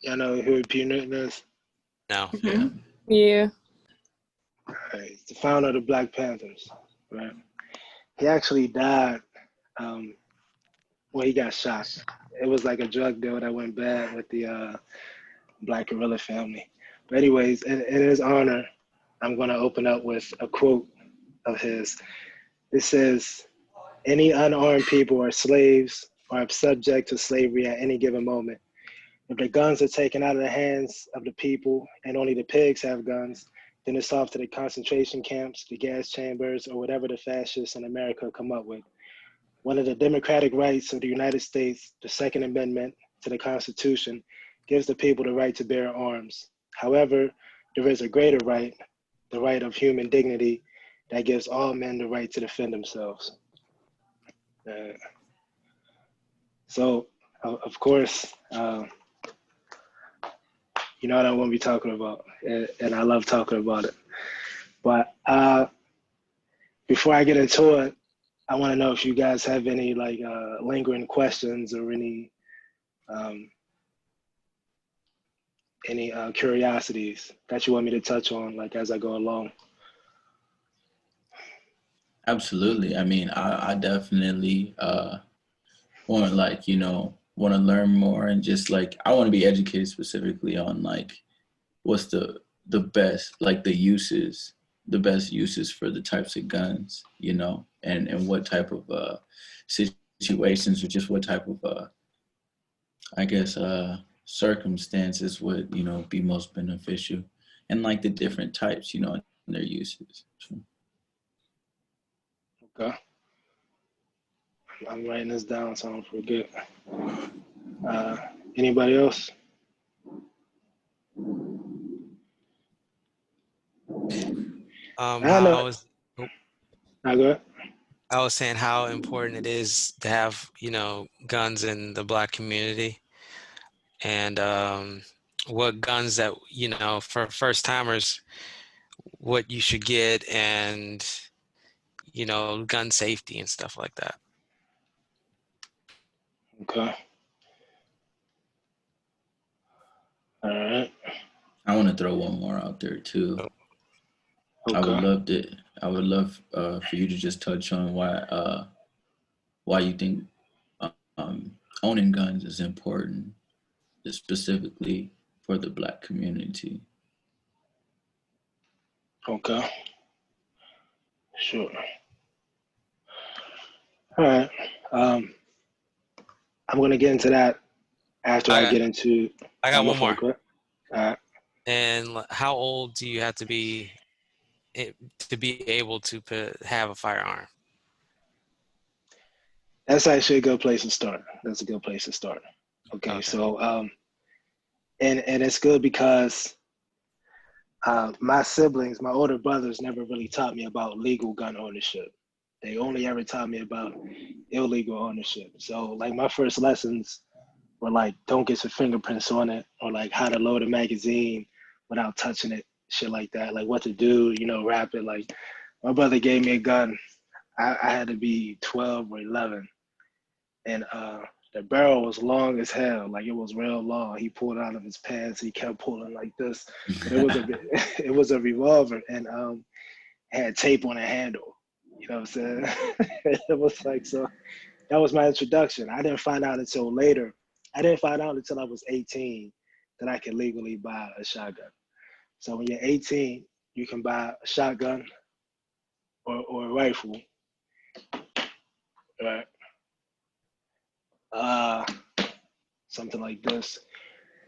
Y'all know who P. Newton is? No. Yeah. Yeah. Right. He's the founder of the Black Panthers, right? He actually died when he got shot. It was like a drug deal that went bad with the Black guerrilla family. But anyways, in his honor, I'm going to open up with a quote of his. It says, "Any unarmed people are slaves or are subject to slavery at any given moment. If the guns are taken out of the hands of the people and only the pigs have guns, then it's off to the concentration camps, the gas chambers, or whatever the fascists in America come up with. One of the democratic rights of the United States, the Second Amendment to the Constitution, gives the people the right to bear arms. However, there is a greater right, the right of human dignity, that gives all men the right to defend themselves." So, of course, you know what I want to be talking about, and I love talking about it. But before I get into it, I want to know if you guys have any like lingering questions or any curiosities that you want me to touch on, like as I go along. Absolutely. I mean, I definitely want to want to learn more, and just like I want to be educated specifically on like what's the best, like the best uses for the types of guns, and what type of situations, or just what type of I guess circumstances would be most beneficial, and like the different types, and their uses. Okay. I'm writing this down so I don't forget. Anybody else? I Go was saying how important it is to have, guns in the Black community, and what guns that, for first timers, what you should get, and, gun safety and stuff like that. Okay. All right. I want to throw one more out there too. Okay. I would love for you to just touch on why you think owning guns is important, specifically for the Black community. Okay. Sure. All right. I'm going to get into that after I get into. I got one more. All right. And how old do you have to be able to have a firearm? That's actually a good place to start. That's a good place to start. Okay. So, and it's good because my siblings, my older brothers, never really taught me about legal gun ownership. They only ever taught me about illegal ownership. So, like, my first lessons were like, don't get your fingerprints on it, or like how to load a magazine without touching it, shit like that. Like what to do, wrap it. Like my brother gave me a gun. I had to be 12 or 11. And the barrel was long as hell. Like it was real long. He pulled it out of his pants. He kept pulling like this. But it was a revolver, and had tape on the handle. You know what I'm saying? It was like, so that was my introduction. I didn't find out until later. I didn't find out until I was 18 that I could legally buy a shotgun. So when you're 18, you can buy a shotgun or a rifle, right? Something like this.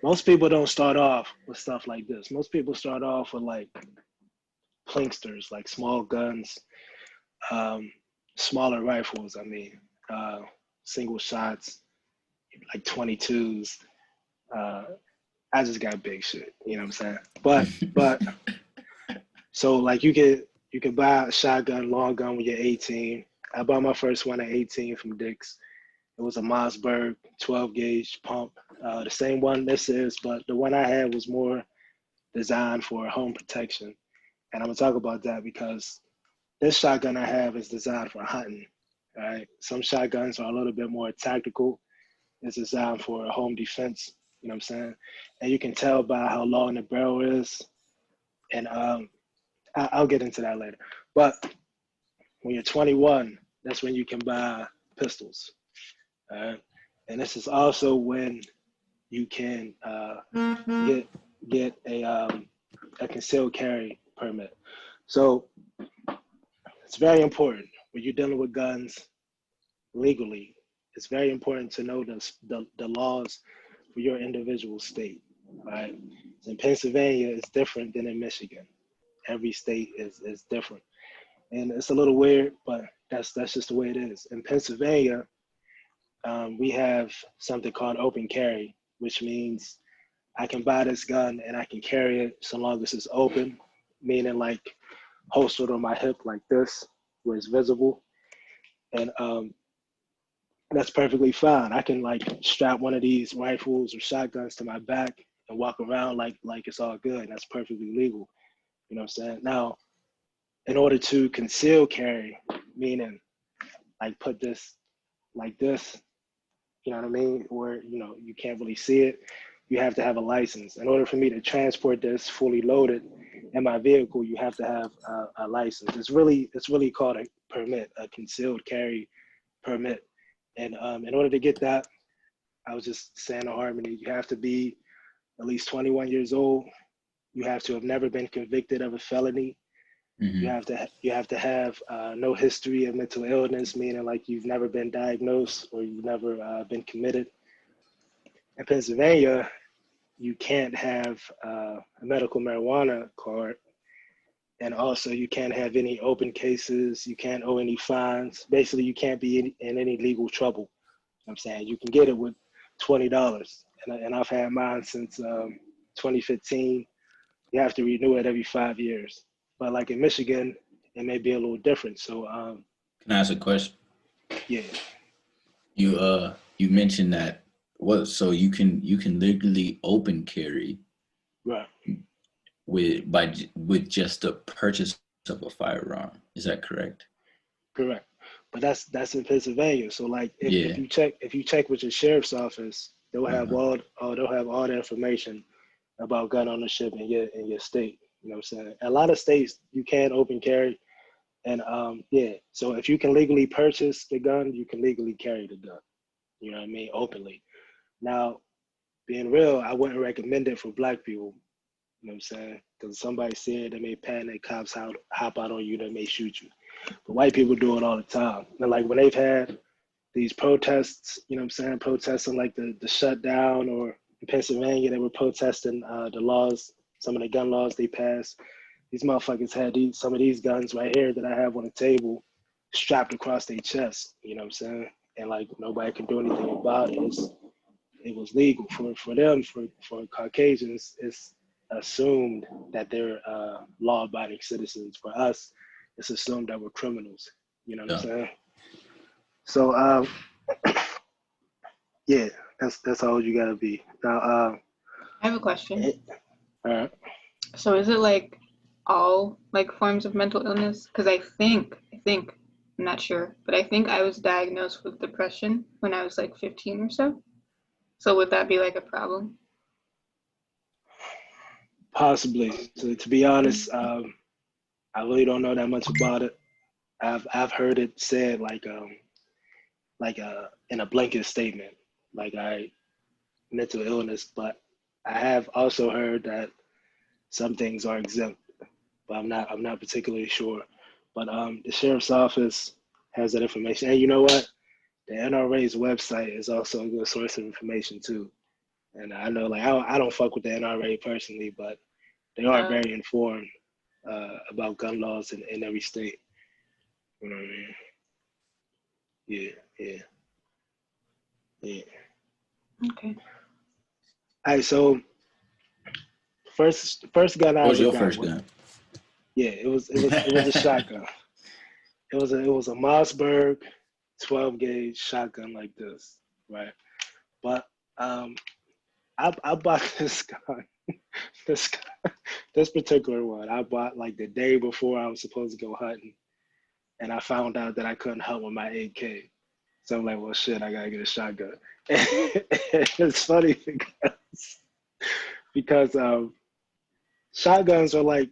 Most people don't start off with stuff like this. Most people start off with like plinksters, like small guns, smaller rifles. I mean, single shots, like 22s. I just got big shit, you know what I'm saying? But so like you could buy a shotgun, long gun when you're 18. I bought my first one at 18 from Dick's. It was a Mossberg 12 gauge pump, the same one this is, but the one I had was more designed for home protection. And I'm gonna talk about that because this shotgun I have is designed for hunting. Right? Some shotguns are a little bit more tactical. It's designed for home defense. You know what I'm saying? And you can tell by how long the barrel is. And I'll get into that later. But when you're 21, that's when you can buy pistols. All right? And this is also when you can get a concealed carry permit. So it's very important when you're dealing with guns legally. It's very important to know the laws for your individual state. Right? So in Pennsylvania, it's different than in Michigan. Every state is different, and it's a little weird, but that's just the way it is. In Pennsylvania, we have something called open carry, which means I can buy this gun and I can carry it so long as it's open, meaning like holstered on my hip like this, where it's visible. And that's perfectly fine. I can like strap one of these rifles or shotguns to my back and walk around like it's all good. That's perfectly legal. You know what I'm saying? Now, in order to conceal carry, meaning like put this like this, you know what I mean? Where, you know, you can't really see it, you have to have a license. In order for me to transport this fully loaded in my vehicle, you have to have a license. It's really called a permit, a concealed carry permit. And in order to get that, I was just saying to Harmony, you have to be at least 21 years old. You have to have never been convicted of a felony. Mm-hmm. You have to have no history of mental illness, meaning like you've never been diagnosed or you've never been committed. In Pennsylvania, you can't have a medical marijuana card, and also you can't have any open cases. You can't owe any fines. Basically, you can't be in any legal trouble. You know what I'm saying, you can get it with $20, and I've had mine since 2015. You have to renew it every 5 years. But like in Michigan, it may be a little different. So Can I ask a question? yeah. You mentioned that so you can legally open carry Right. with just the purchase of a firearm. Is that correct? Correct. But that's in Pennsylvania. So like Yeah. if you check with your sheriff's office, they'll have all the information about gun ownership in your state. You know what I'm saying? A lot of states you can open carry, and yeah. So if you can legally purchase the gun, you can legally carry the gun. You know what I mean? Openly. Now, being real, I wouldn't recommend it for black people. You know what I'm saying? Because somebody said they may panic, cops hop out on you, they may shoot you. But white people do it all the time. And like when they've had these protests, you know what I'm saying, protesting like the shutdown, or in Pennsylvania, they were protesting the laws, some of the gun laws they passed. These motherfuckers had some of these guns right here that I have on the table strapped across their chest, you know what I'm saying? And like nobody can do anything about it. It was legal for them, for Caucasians. It's assumed that they're law-abiding citizens. For us, it's assumed that we're criminals. You know what I'm saying? So yeah, that's all you gotta be. Now I have a question. All right. So is it like all like forms of mental illness? Because I think, I'm not sure, but I think I was diagnosed with depression when I was like 15 or so. So would that be like a problem? Possibly. So to be honest, I really don't know that much about it. I've heard it said like in a blanket statement, like mental illness, but I have also heard that some things are exempt, but I'm not particularly sure. But the sheriff's office has that information, and you know what? The NRA's website is also a good source of information too. And I know, like, I don't fuck with the NRA personally, but they are very informed about gun laws in every state. You know what I mean? Yeah. Okay. All right, so first gun I What was ever your got first gun? Yeah, it was a shotgun. It was a Mossberg 12 gauge shotgun like this, right? But I bought this gun, this particular one. I bought like the day before I was supposed to go hunting, and I found out that I couldn't hunt with my AK. So I'm like, well, shit, I gotta get a shotgun. It's funny because because shotguns are like,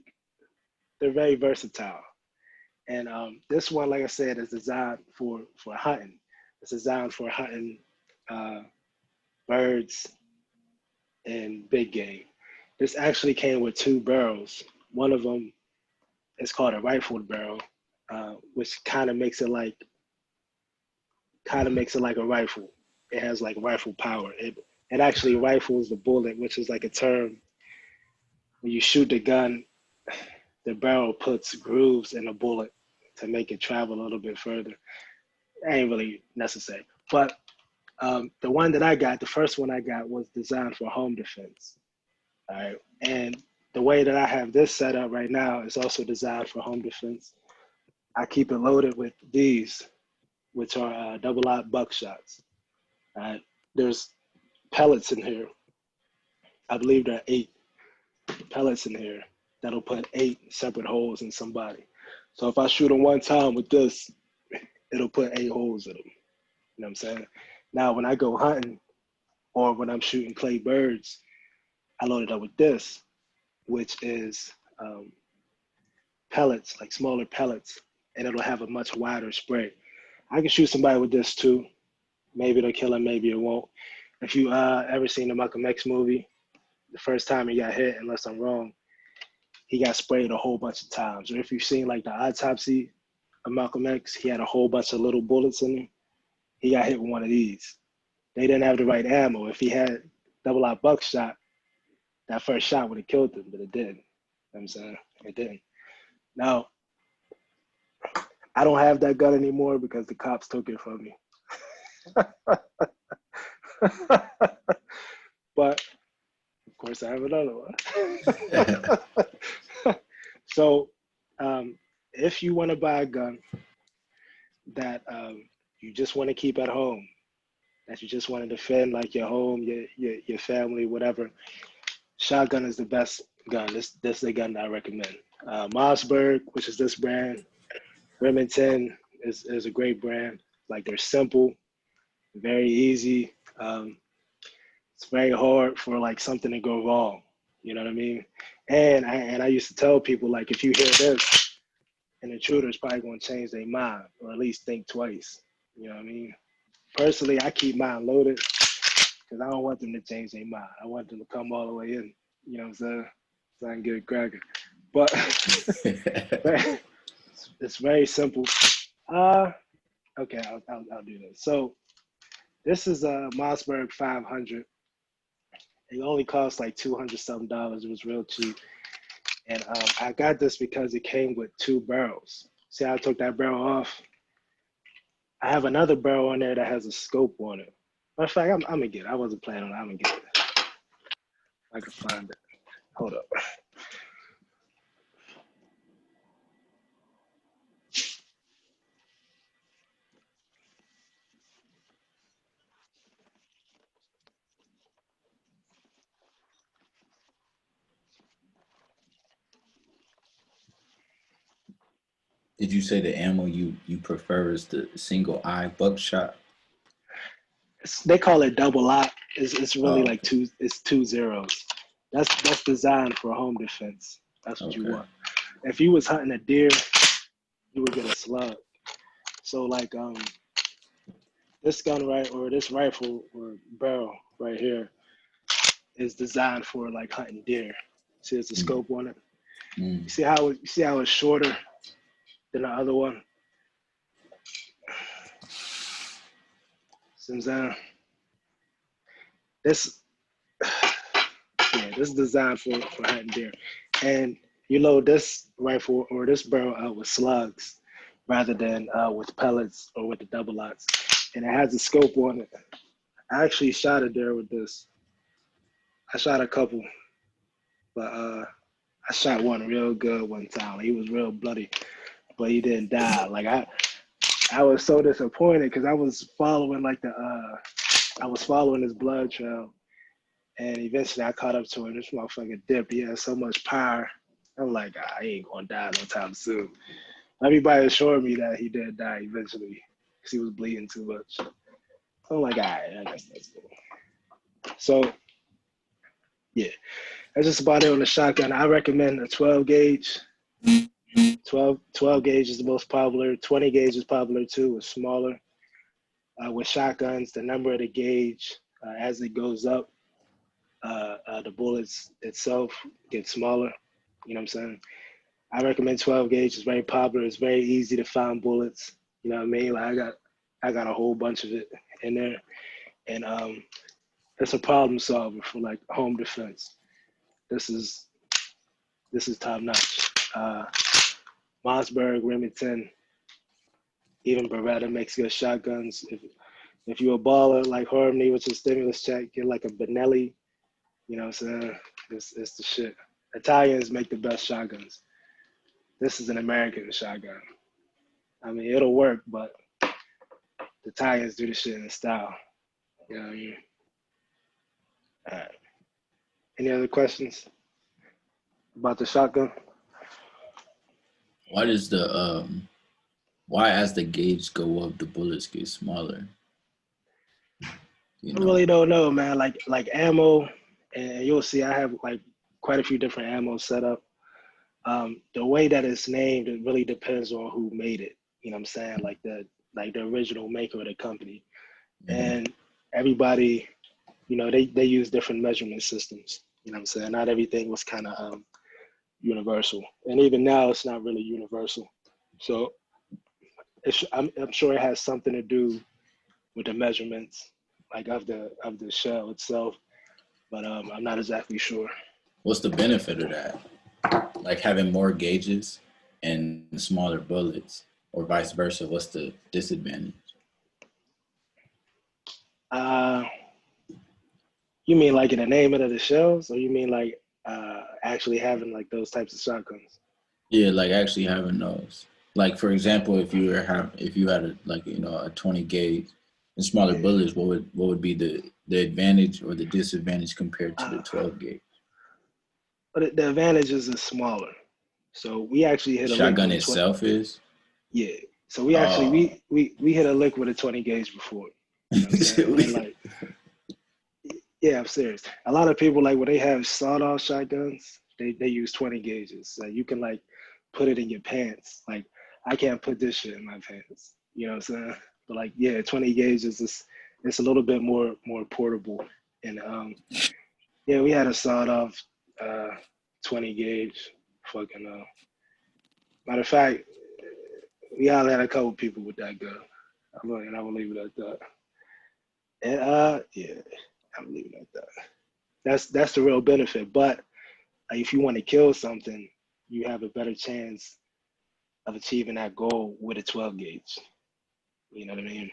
they're very versatile. And this one, like I said, is designed for hunting. It's designed for hunting uh, birds and big game. This actually came with two barrels. One of them is called a rifled barrel, which kind of makes it like a rifle. It has like rifle power. It actually rifles the bullet, which is like a term. When you shoot the gun, the barrel puts grooves in the bullet to make it travel a little bit further. It ain't really necessary. But the one that I got, the first one I got, was designed for home defense. All right. And the way that I have this set up right now is also designed for home defense. I keep it loaded with these, which are double-aught buckshots. All right. There's pellets in here. I believe there are 8 pellets in here that'll put 8 separate holes in somebody. So if I shoot them one time with this, it'll put 8 holes in them. You know what I'm saying? Now, when I go hunting or when I'm shooting clay birds, I load it up with this, which is pellets, like smaller pellets, and it'll have a much wider spray. I can shoot somebody with this too. Maybe it'll kill him, maybe it won't. If you ever seen the Malcolm X movie, the first time he got hit, unless I'm wrong, he got sprayed a whole bunch of times. Or if you've seen like the autopsy of Malcolm X, he had a whole bunch of little bullets in him. He got hit with one of these. They didn't have the right ammo. If he had double-aught buckshot, that first shot would have killed him, but it didn't. You know what I'm saying? It didn't. Now, I don't have that gun anymore because the cops took it from me. But of course, I have another one. So, if you want to buy a gun that you just want to keep at home, that you just want to defend like your home, your family, whatever, shotgun is the best gun. This is the gun that I recommend. Mossberg, which is this brand. Remington is a great brand. Like, they're simple, very easy. It's very hard for like something to go wrong. You know what I mean? And I used to tell people, like, if you hear this, an intruder's probably going to change their mind, or at least think twice. You know what I mean? Personally, I keep mine loaded because I don't want them to change their mind. I want them to come all the way in. You know what I'm saying? So I can get it cracking. But it's very simple. Okay, I'll do this. So this is a Mossberg 500. It only cost like $200 something. It was real cheap. And I got this because it came with 2 barrels. See how I took that barrel off? I have another barrel on there that has a scope on it. Matter of fact, I'm gonna get it. I wasn't planning on it. I'm gonna get it. I can find it. Hold up. Did you say the ammo you prefer is the single eye buckshot? They call it double-aught. It's really Oh, like it's 2 zeros. That's designed for home defense. That's what you okay. want. If you was hunting a deer, you would get a slug. So like this gun, right, or this rifle or barrel right here is designed for like hunting deer. See, there's a scope on it. Mm. You see how it's shorter than the other one? See what I'm saying? This is designed for hunting deer. And you load this rifle or this barrel out with slugs rather than with pellets or with the double-aughts. And it has a scope on it. I actually shot a deer with this. I shot a couple, but I shot one real good one time. He was real bloody, but he didn't die. Like, I was so disappointed because I was following I was following his blood trail, and eventually I caught up to him. This motherfucker dipped. He had so much power. I'm like, he ain't gonna die no time soon. Everybody assured me that he did die eventually because he was bleeding too much. I'm like, all right, I guess that's cool. So Yeah, that's just about it on the shotgun. I recommend a 12 gauge. 12 gauge is the most popular. 20 gauge is popular too. It's smaller. With shotguns, the number of the gauge as it goes up, the bullets itself get smaller. You know what I'm saying? I recommend 12 gauge. It's very popular. It's very easy to find bullets. You know what I mean? Like I got a whole bunch of it in there, and it's a problem solver for like home defense. This is top notch. Mossberg, Remington, even Beretta makes good shotguns. If you're a baller like Harmony with your stimulus check, get like a Benelli. You know what I'm saying? It's the shit. Italians make the best shotguns. This is an American shotgun. I mean, it'll work, but the Italians do the shit in style. You know what I mean? All right. Any other questions about the shotgun? Why does the why as the gauge go up, the bullets get smaller? You I know? really don't know, man. Like ammo, and you'll see I have like quite a few different ammo set up. The way that it's named, it really depends on who made it. You know what I'm saying? Like the original maker of the company. And everybody, you know, they use different measurement systems. You know what I'm saying? Not everything was kind of universal. And even now, it's not really universal. So I'm sure it has something to do with the measurements, like of the shell itself. But I'm not exactly sure. What's the benefit of that? Like having more gauges and smaller bullets, or vice versa? What's the disadvantage? You mean like in the name of the shells, or you mean like actually having like those types of shotguns? Yeah, like actually having those. Like for example, if you had a like a 20 gauge and smaller Yeah. bullets, what would be the advantage or the disadvantage compared to the 12 gauge? But the advantage is it's smaller. So we actually hit a lick Shotgun with itself is. yeah. So we actually Oh. we hit a lick with a 20 gauge before. You know what I'm saying? And like yeah, I'm serious. A lot of people like when they have sawed-off shotguns, they use 20 gauges. So you can like put it in your pants. Like I can't put this shit in my pants. You know what I'm saying? But like yeah, 20 gauges is it's a little bit more portable. And yeah, we had a sawed-off 20 gauge. Fucking matter of fact, we all had a couple people with that gun. I'm gonna leave it at that. And yeah, I'm leaving it at that. That's the real benefit. But if you want to kill something, you have a better chance of achieving that goal with a 12 gauge. You know what I mean?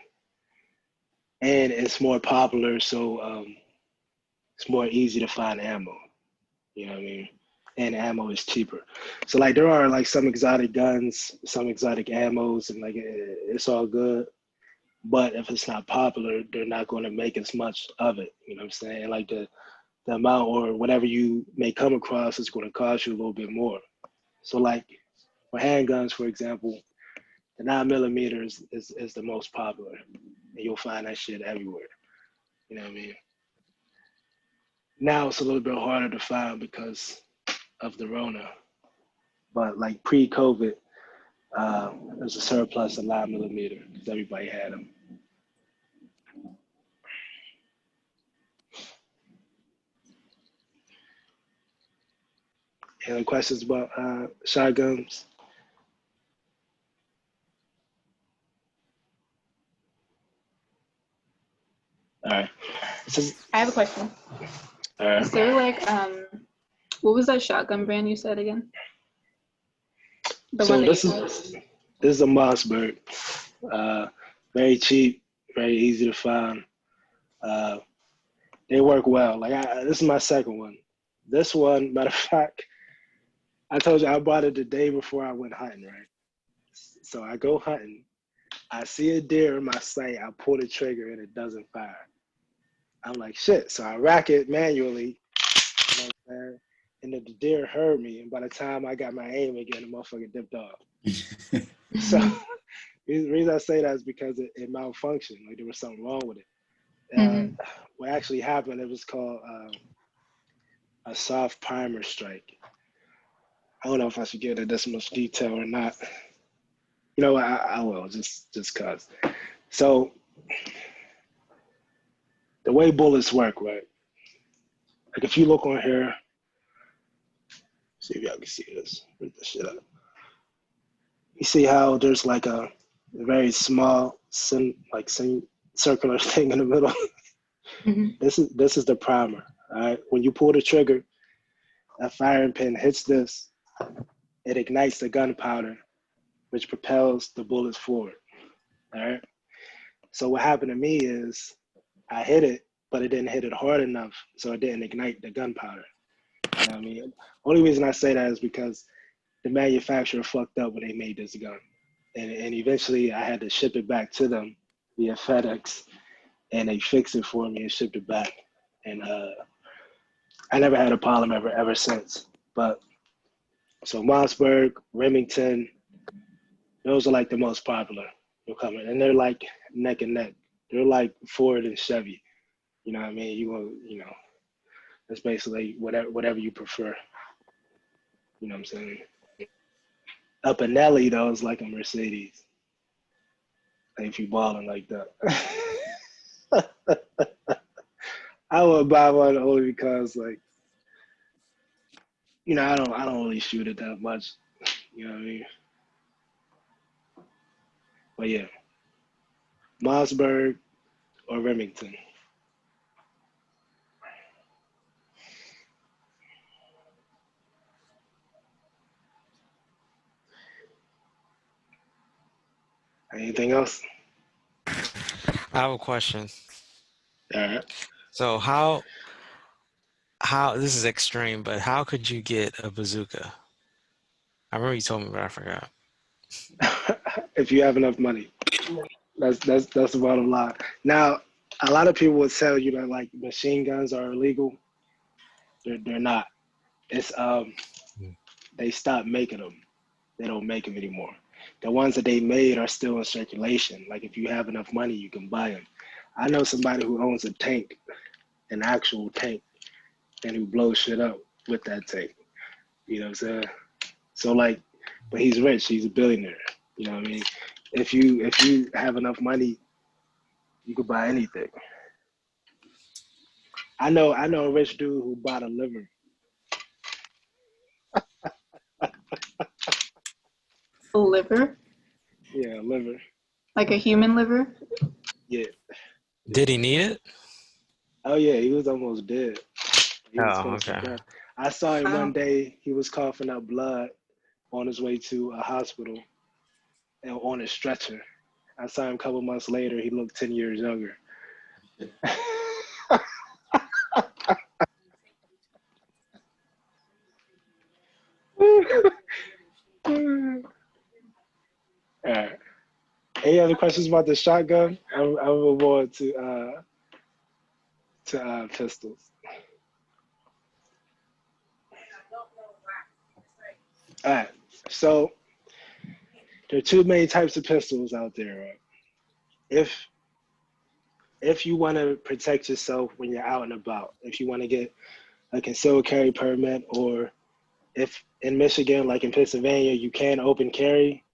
And it's more popular, so it's more easy to find ammo. You know what I mean? And ammo is cheaper. So like there are like some exotic guns, some exotic ammos, and like it's all good. But if it's not popular, they're not going to make as much of it. You know what I'm saying? Like the amount or whatever you may come across is going to cost you a little bit more. So like for handguns, for example, the 9mm is the most popular, and you'll find that shit everywhere. You know what I mean? Now it's a little bit harder to find because of the Rona, but like pre-COVID, there's a surplus of 9mm because everybody had them. Any questions about shotguns? All right. I have a question. All right. Is there like what was that shotgun brand you said again? The So one that this you is a Mossberg. Very cheap, very easy to find. They work well. Like this is my second one. This one, matter of fact, I told you I bought it the day before I went hunting, right? So I go hunting. I see a deer in my sight. I pull the trigger and it doesn't fire. I'm like, shit. So I rack it manually. You know what I'm saying? And the deer heard me. And by the time I got my aim again, the motherfucker dipped off. So the reason I say that is because it malfunctioned. Like there was something wrong with it. What actually happened, it was called a soft primer strike. I don't know if I should get into this much detail or not. You know what? I will, just cause. So the way bullets work, right? Like if you look on here, see if y'all can see this. Bring this shit up. You see how there's like a very small circular thing in the middle. Mm-hmm. This is the primer. All right. When you pull the trigger, that firing pin hits this. It ignites the gunpowder, which propels the bullets forward. All right. So what happened to me is I hit it, but it didn't hit it hard enough, so it didn't ignite the gunpowder. You know what I mean? Only reason I say that is because the manufacturer fucked up when they made this gun. And eventually I had to ship it back to them via FedEx, and they fixed it for me and shipped it back. And I never had a problem ever since. But so Mossberg, Remington, those are like the most popular. And they're like neck and neck. They're like Ford and Chevy. You know what I mean? You know, it's basically whatever you prefer. You know what I'm saying? A Benelli though is like a Mercedes. Like if you balling like that. I would buy one only because like, you know, I don't really shoot it that much. You know what I mean? But yeah. Mossberg or Remington. Anything else? I have a question. All right. So how this is extreme, but how could you get a bazooka? I remember you told me, but I forgot. If you have enough money. That's the bottom line. Now, a lot of people would tell you that like machine guns are illegal. They're not. It's they stopped making them. They don't make them anymore. The ones that they made are still in circulation. Like if you have enough money, you can buy them. I know somebody who owns a tank, an actual tank, and who blows shit up with that tank. You know what I'm saying? So like, but he's rich. He's a billionaire. You know what I mean? If you have enough money, you could buy anything. I know a rich dude who bought a liver. A liver? Yeah, a liver. Like a human liver? Yeah. Did he need it? Oh yeah, he was almost dead. He was Oh, close to okay. death. I saw him Wow. one day. He was coughing up blood on his way to a hospital and on a stretcher. I saw him a couple months later. He looked 10 years younger. All right. Any other questions about the shotgun? I'm move on to pistols. All right. So there are two main types of pistols out there. Right? If you want to protect yourself when you're out and about, if you want to get a concealed carry permit, or if in Michigan, like in Pennsylvania, you can open carry,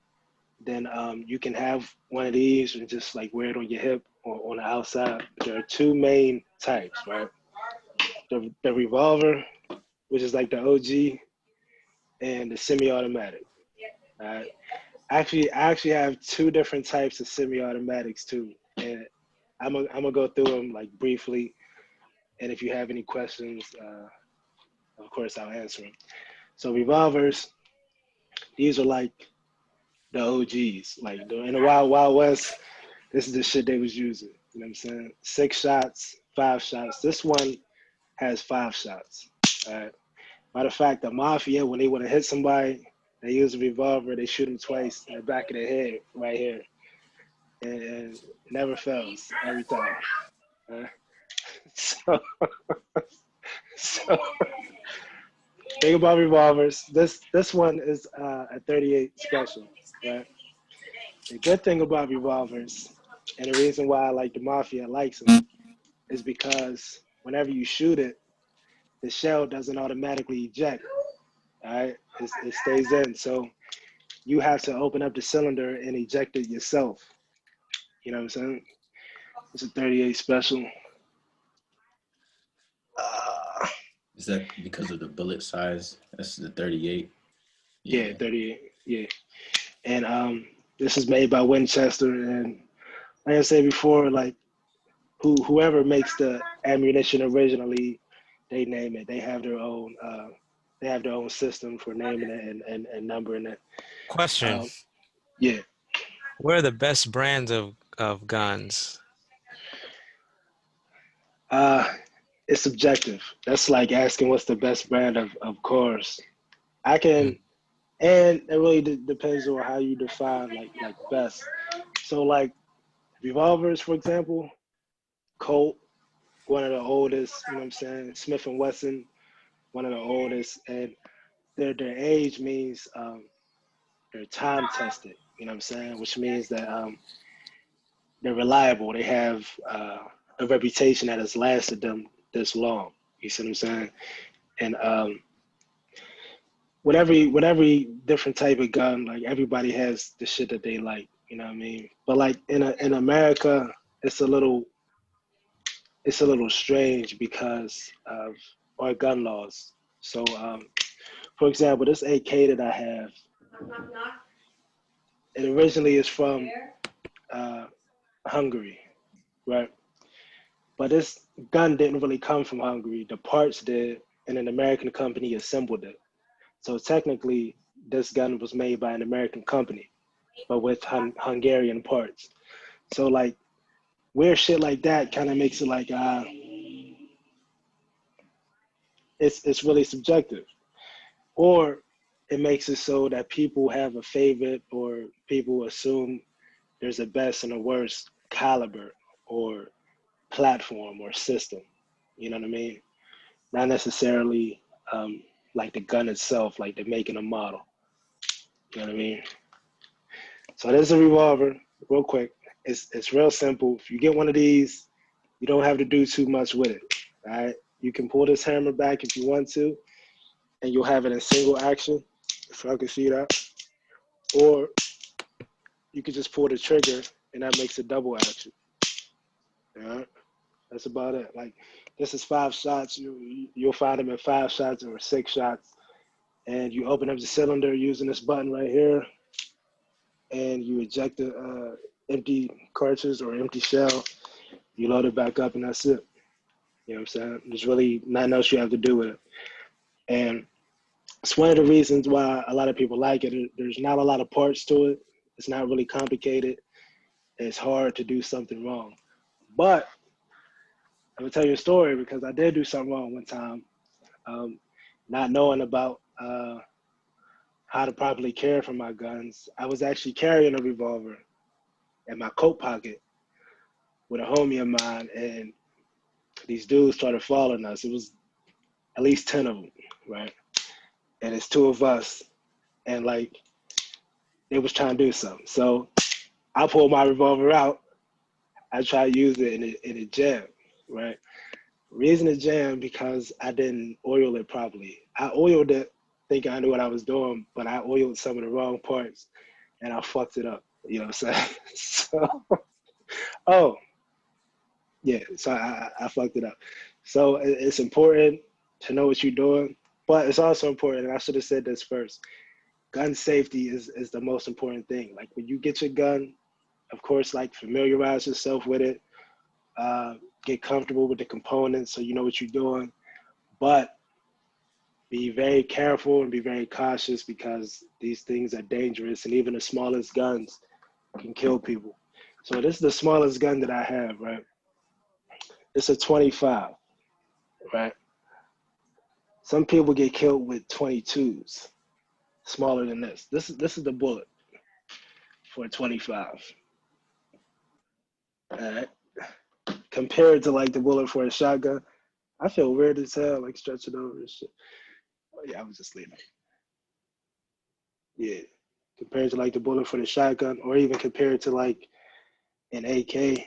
then you can have one of these and just like wear it on your hip or on the outside. But there are two main types, right? The revolver, which is like the OG, and the semi-automatic. Right? I actually have two different types of semi-automatics too, and I'm gonna go through them like briefly. And if you have any questions, of course I'll answer them. So revolvers, these are like the OGs. Like in the Wild West, this is the shit they was using. You know what I'm saying? 6 shots, 5 shots. This one has 5 shots. All right. Matter of fact, the mafia, when they want to hit somebody, they use a revolver. They shoot them twice in the back of the head, right here, and it never fails every time. So, so think about revolvers. This one is a 38 special, right? The good thing about revolvers, and the reason why like the mafia likes them, is because whenever you shoot it, the shell doesn't automatically eject. All right, it stays in. So you have to open up the cylinder and eject it yourself. You know what I'm saying? It's a 38 special. Is that because of the bullet size? That's the 38. Yeah, 38. Yeah, and this is made by Winchester, and like I said before, like whoever makes the ammunition originally, they name it. They have their own. They have their own system for naming it and numbering it. Question. Yeah. What are the best brands of guns? It's subjective. That's like asking what's the best brand of cars. I can, and it really depends on how you define like best. So like revolvers, for example, Colt, one of the oldest. You know what I'm saying? Smith and Wesson, one of the oldest, and their age means they're time tested. You know what I'm saying? Which means that they're reliable. They have a reputation that has lasted them this long. You see what I'm saying? And with every different type of gun, like everybody has the shit that they like. You know what I mean? But like in America, it's a little strange because of our gun laws. So for example, this AK that I have, it originally is from Hungary, right? But this gun didn't really come from Hungary. The parts did, and an American company assembled it. So technically, this gun was made by an American company, but with Hungarian parts. So like weird shit like that kind of makes it like it's really subjective, or it makes it so that people have a favorite, or people assume there's a best and a worst caliber or platform or system. You know what I mean? Not necessarily like the gun itself, like the making a model. You know what I mean? So there's a revolver, real quick. It's real simple. If you get one of these, you don't have to do too much with it. All right? You can pull this hammer back if you want to, and you'll have it in single action, if I can see that. Or you can just pull the trigger, and that makes it double action. All right? That's about it. Like, this is 5 shots. You'll find them in 5 shots or 6 shots. And you open up the cylinder using this button right here, and you eject the empty cartridge or empty shell. You load it back up, and that's it. You know what I'm saying? There's really nothing else you have to do with it. And it's one of the reasons why a lot of people like it. There's not a lot of parts to it. It's not really complicated. It's hard to do something wrong. But I'm gonna tell you a story because I did do something wrong one time, not knowing about how to properly care for my guns. I was actually carrying a revolver in my coat pocket with a homie of mine, and these dudes started following us. It was at least 10 of them, right? And it's 2 of us, and like they was trying to do something. So I pulled my revolver out. I tried to use it, and it jammed, right? Reason it jammed because I didn't oil it properly. I oiled it thinking I knew what I was doing, but I oiled some of the wrong parts, and I fucked it up. You know what I'm saying? So, oh, yeah, so I fucked it up. So it's important to know what you're doing, but it's also important, and I should have said this first, gun safety is the most important thing. Like when you get your gun, of course, like familiarize yourself with it, get comfortable with the components so you know what you're doing, but be very careful and be very cautious because these things are dangerous, and even the smallest guns can kill people. So this is the smallest gun that I have, right? It's a 25, right? Some people get killed with 22s, smaller than this. This is the bullet for a 25. All right. Compared to like the bullet for a shotgun, I feel weird as hell, like stretching over and shit. Oh yeah, I was just leaving. Yeah. Compared to like the bullet for the shotgun, or even compared to like an AK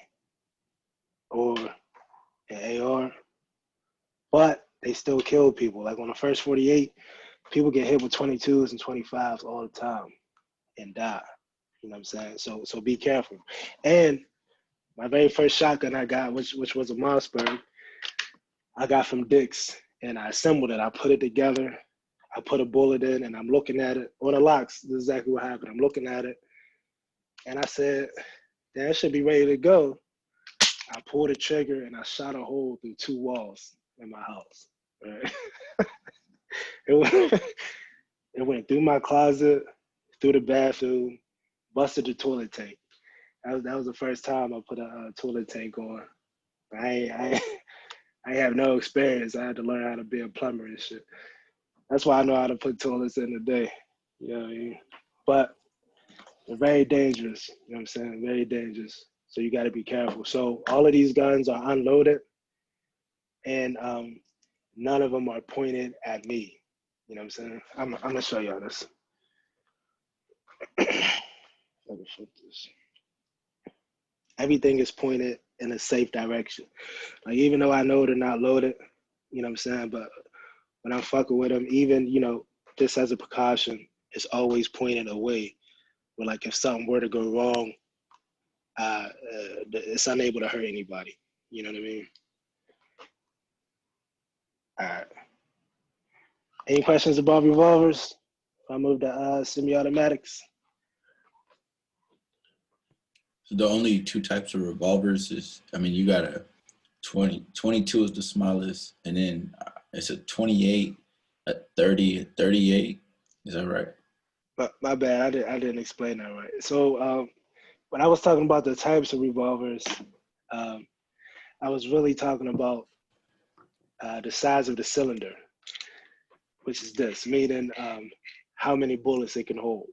or an AR. But they still kill people. Like on the first 48, people get hit with 22s and 25s all the time and die. You know what I'm saying? So be careful. And my very first shotgun I got, which was a Mossberg, I got from Dick's, and I assembled it. I put it together. I put a bullet in, and I'm looking at it on the locks. This is exactly what happened. I'm looking at it, and I said, "That should be ready to go." I pulled the trigger, and I shot a hole through 2 walls in my house. Right? it went, it went through my closet, through the bathroom, busted the toilet tank. That was the first time I put a toilet tank on. I have no experience. I had to learn how to be a plumber and shit. That's why I know how to put toilets in today. You know what I mean? But they're very dangerous. You know what I'm saying? Very dangerous. So you got to be careful. So all of these guns are unloaded, and none of them are pointed at me. You know what I'm saying? I'm gonna show y'all this. Let me flip this. Everything is pointed in a safe direction. Like, even though I know they're not loaded, you know what I'm saying? But when I'm fucking with them, even, you know, just as a precaution, it's always pointed away. But like, if something were to go wrong, it's unable to hurt anybody. You know what I mean? All right. Any questions about revolvers? If I move to semi-automatics. So the only 2 types of revolvers is, I mean, you got a 22 is the smallest, and then it's a 28, a 30, a 38. Is that right? But my bad, I didn't explain that right. So when I was talking about the types of revolvers, I was really talking about the size of the cylinder, which is this, meaning how many bullets it can hold.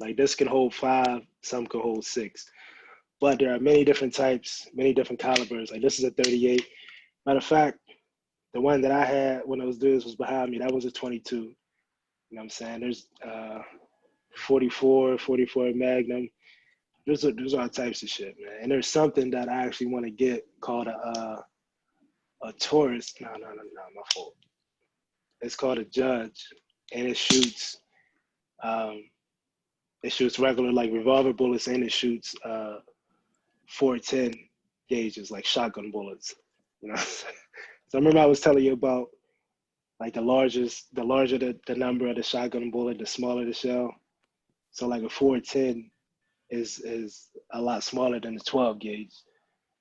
Like, this can hold 5, some can hold 6. But there are many different types, many different calibers. Like, this is a 38. Matter of fact, the one that I had when I was doing this was behind me. That was a 22. You know what I'm saying? There's 44 Magnum. There's all types of shit, man. And there's something that I actually want to get called a Taurus. No, my fault. It's called a Judge, and it shoots regular, like, revolver bullets, and it shoots 410 gauges, like shotgun bullets. You know. So I remember I was telling you about, like, the larger the number of the shotgun bullet, the smaller the shell. So like a 410 is a lot smaller than the 12 gauge,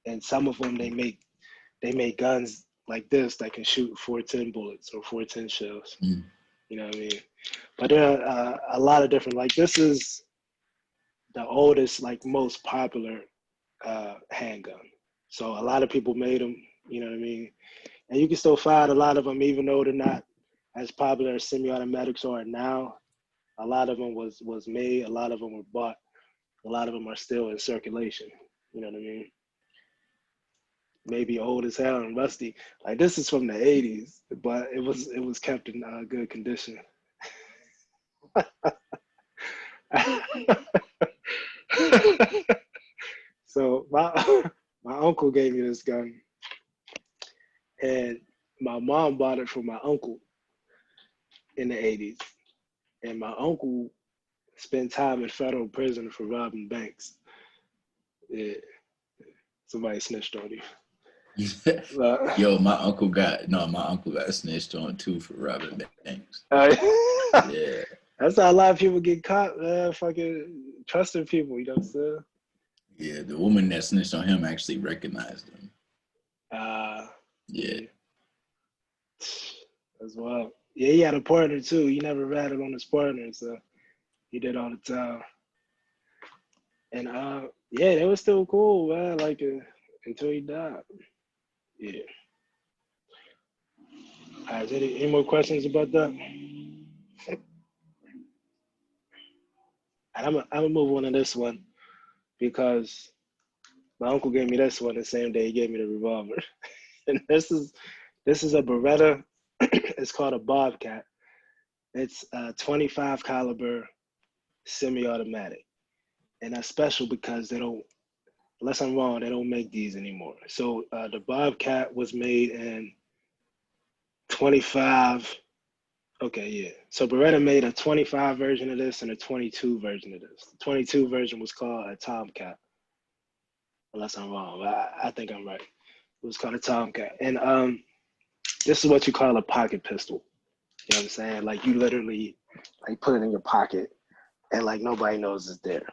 and some of them they make guns like this that can shoot 410 bullets or 410 shells. Mm. You know what I mean? But there are a lot of different. Like, this is the oldest, like, most popular handgun. So a lot of people made them. You know what I mean? And you can still find a lot of them, even though they're not as popular as semi-automatics are now. A lot of them was made. A lot of them were bought. A lot of them are still in circulation. You know what I mean? Maybe old as hell and rusty. Like, this is from the 80s, but it was kept in good condition. So my uncle gave me this gun, and my mom bought it for my uncle in the 80s. And my uncle spent time in federal prison for robbing banks. Yeah. Somebody snitched on you. Yo, my uncle got snitched on too for robbing banks. Yeah. That's how a lot of people get caught, man. Fucking trusting people, you know what I'm saying? Yeah, the woman that snitched on him actually recognized him. Yeah. As well. Yeah, he had a partner too. He never ratted on his partner, so he did all the time. And yeah, they were still cool, man. Like, until he died. Yeah. All right, any more questions about that? And I'm gonna move on to this one, because my uncle gave me this one the same day he gave me the revolver. And this is a Beretta. It's called a Bobcat. It's a 25 caliber semi-automatic. And that's special because they don't, unless I'm wrong, they don't make these anymore. So the Bobcat was made in 25. Okay, yeah. So Beretta made a 25 version of this and a 22 version of this. The 22 version was called a Tomcat, unless I'm wrong. But I think I'm right. It was called a Tomcat. And this is what you call a pocket pistol. You know what I'm saying? Like you literally like put it in your pocket and like nobody knows it's there.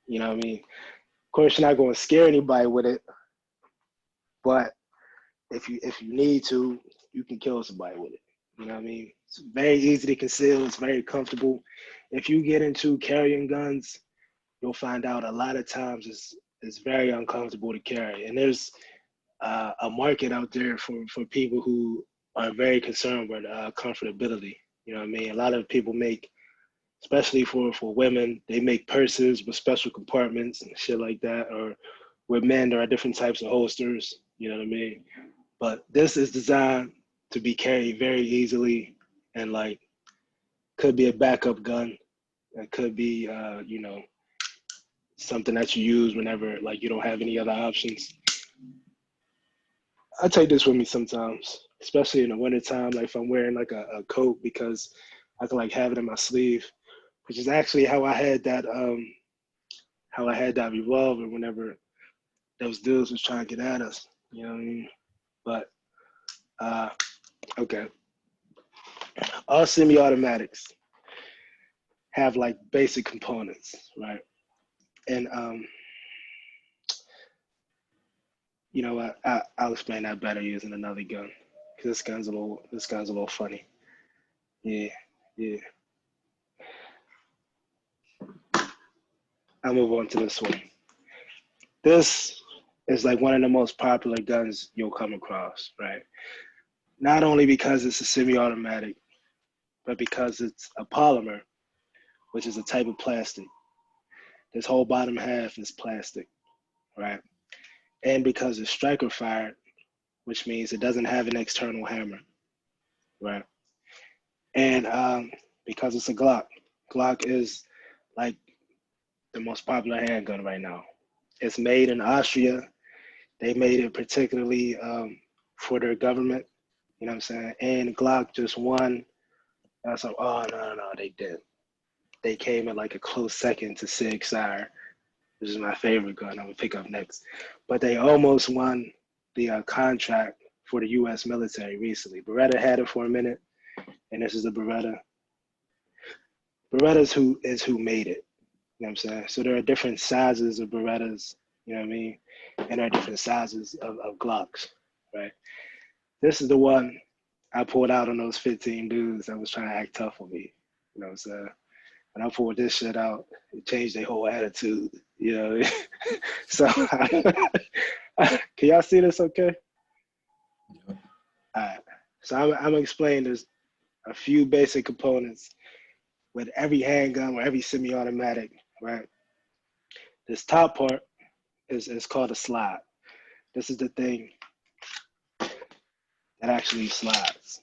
You know what I mean? Of course, you're not going to scare anybody with it, but if you need to, you can kill somebody with it. You know what I mean? It's very easy to conceal. It's very comfortable. If you get into carrying guns, you'll find out a lot of times it's very uncomfortable to carry. And there's a market out there for people who are very concerned with comfortability. You know what I mean? A lot of people make, especially for women, they make purses with special compartments and shit like that. Or with men, there are different types of holsters. You know what I mean? But this is designed to be carried very easily, and like could be a backup gun. It could be, you know, something that you use whenever like you don't have any other options. I take this with me sometimes, especially in the wintertime, like if I'm wearing like a coat, because I can like have it in my sleeve, which is actually how I had that revolver whenever those dudes was trying to get at us. You know what I mean? But okay. All semi-automatics have like basic components, right? And you know what? I'll explain that better using another gun, because this gun's a little funny. Yeah, yeah. I'll move on to this one. This is like one of the most popular guns you'll come across, right? Not only because it's a semi-automatic, but because it's a polymer, which is a type of plastic. This whole bottom half is plastic, right? And because it's striker fired, which means it doesn't have an external hammer, right? And because it's a Glock, Glock is like the most popular handgun right now. It's made in Austria. They made it particularly for their government, you know what I'm saying? And Glock just won. I was like, oh, no, they didn't. They came in like a close second to Sig Sauer, which is my favorite gun I'm gonna pick up next. But they almost won the contract for the U.S. military recently. Beretta had it for a minute, and this is the Beretta. Beretta is who made it. You know what I'm saying? So there are different sizes of Berettas, you know what I mean? And there are different sizes of Glocks, right? This is the one I pulled out on those 15 dudes that was trying to act tough on me. You know what I'm saying? When I pulled this shit out, it changed their whole attitude, you know? So, can y'all see this okay? Yep. All right. So I'm going to explain there's a few basic components with every handgun or every semi-automatic, right? This top part is called a slide. This is the thing that actually slides.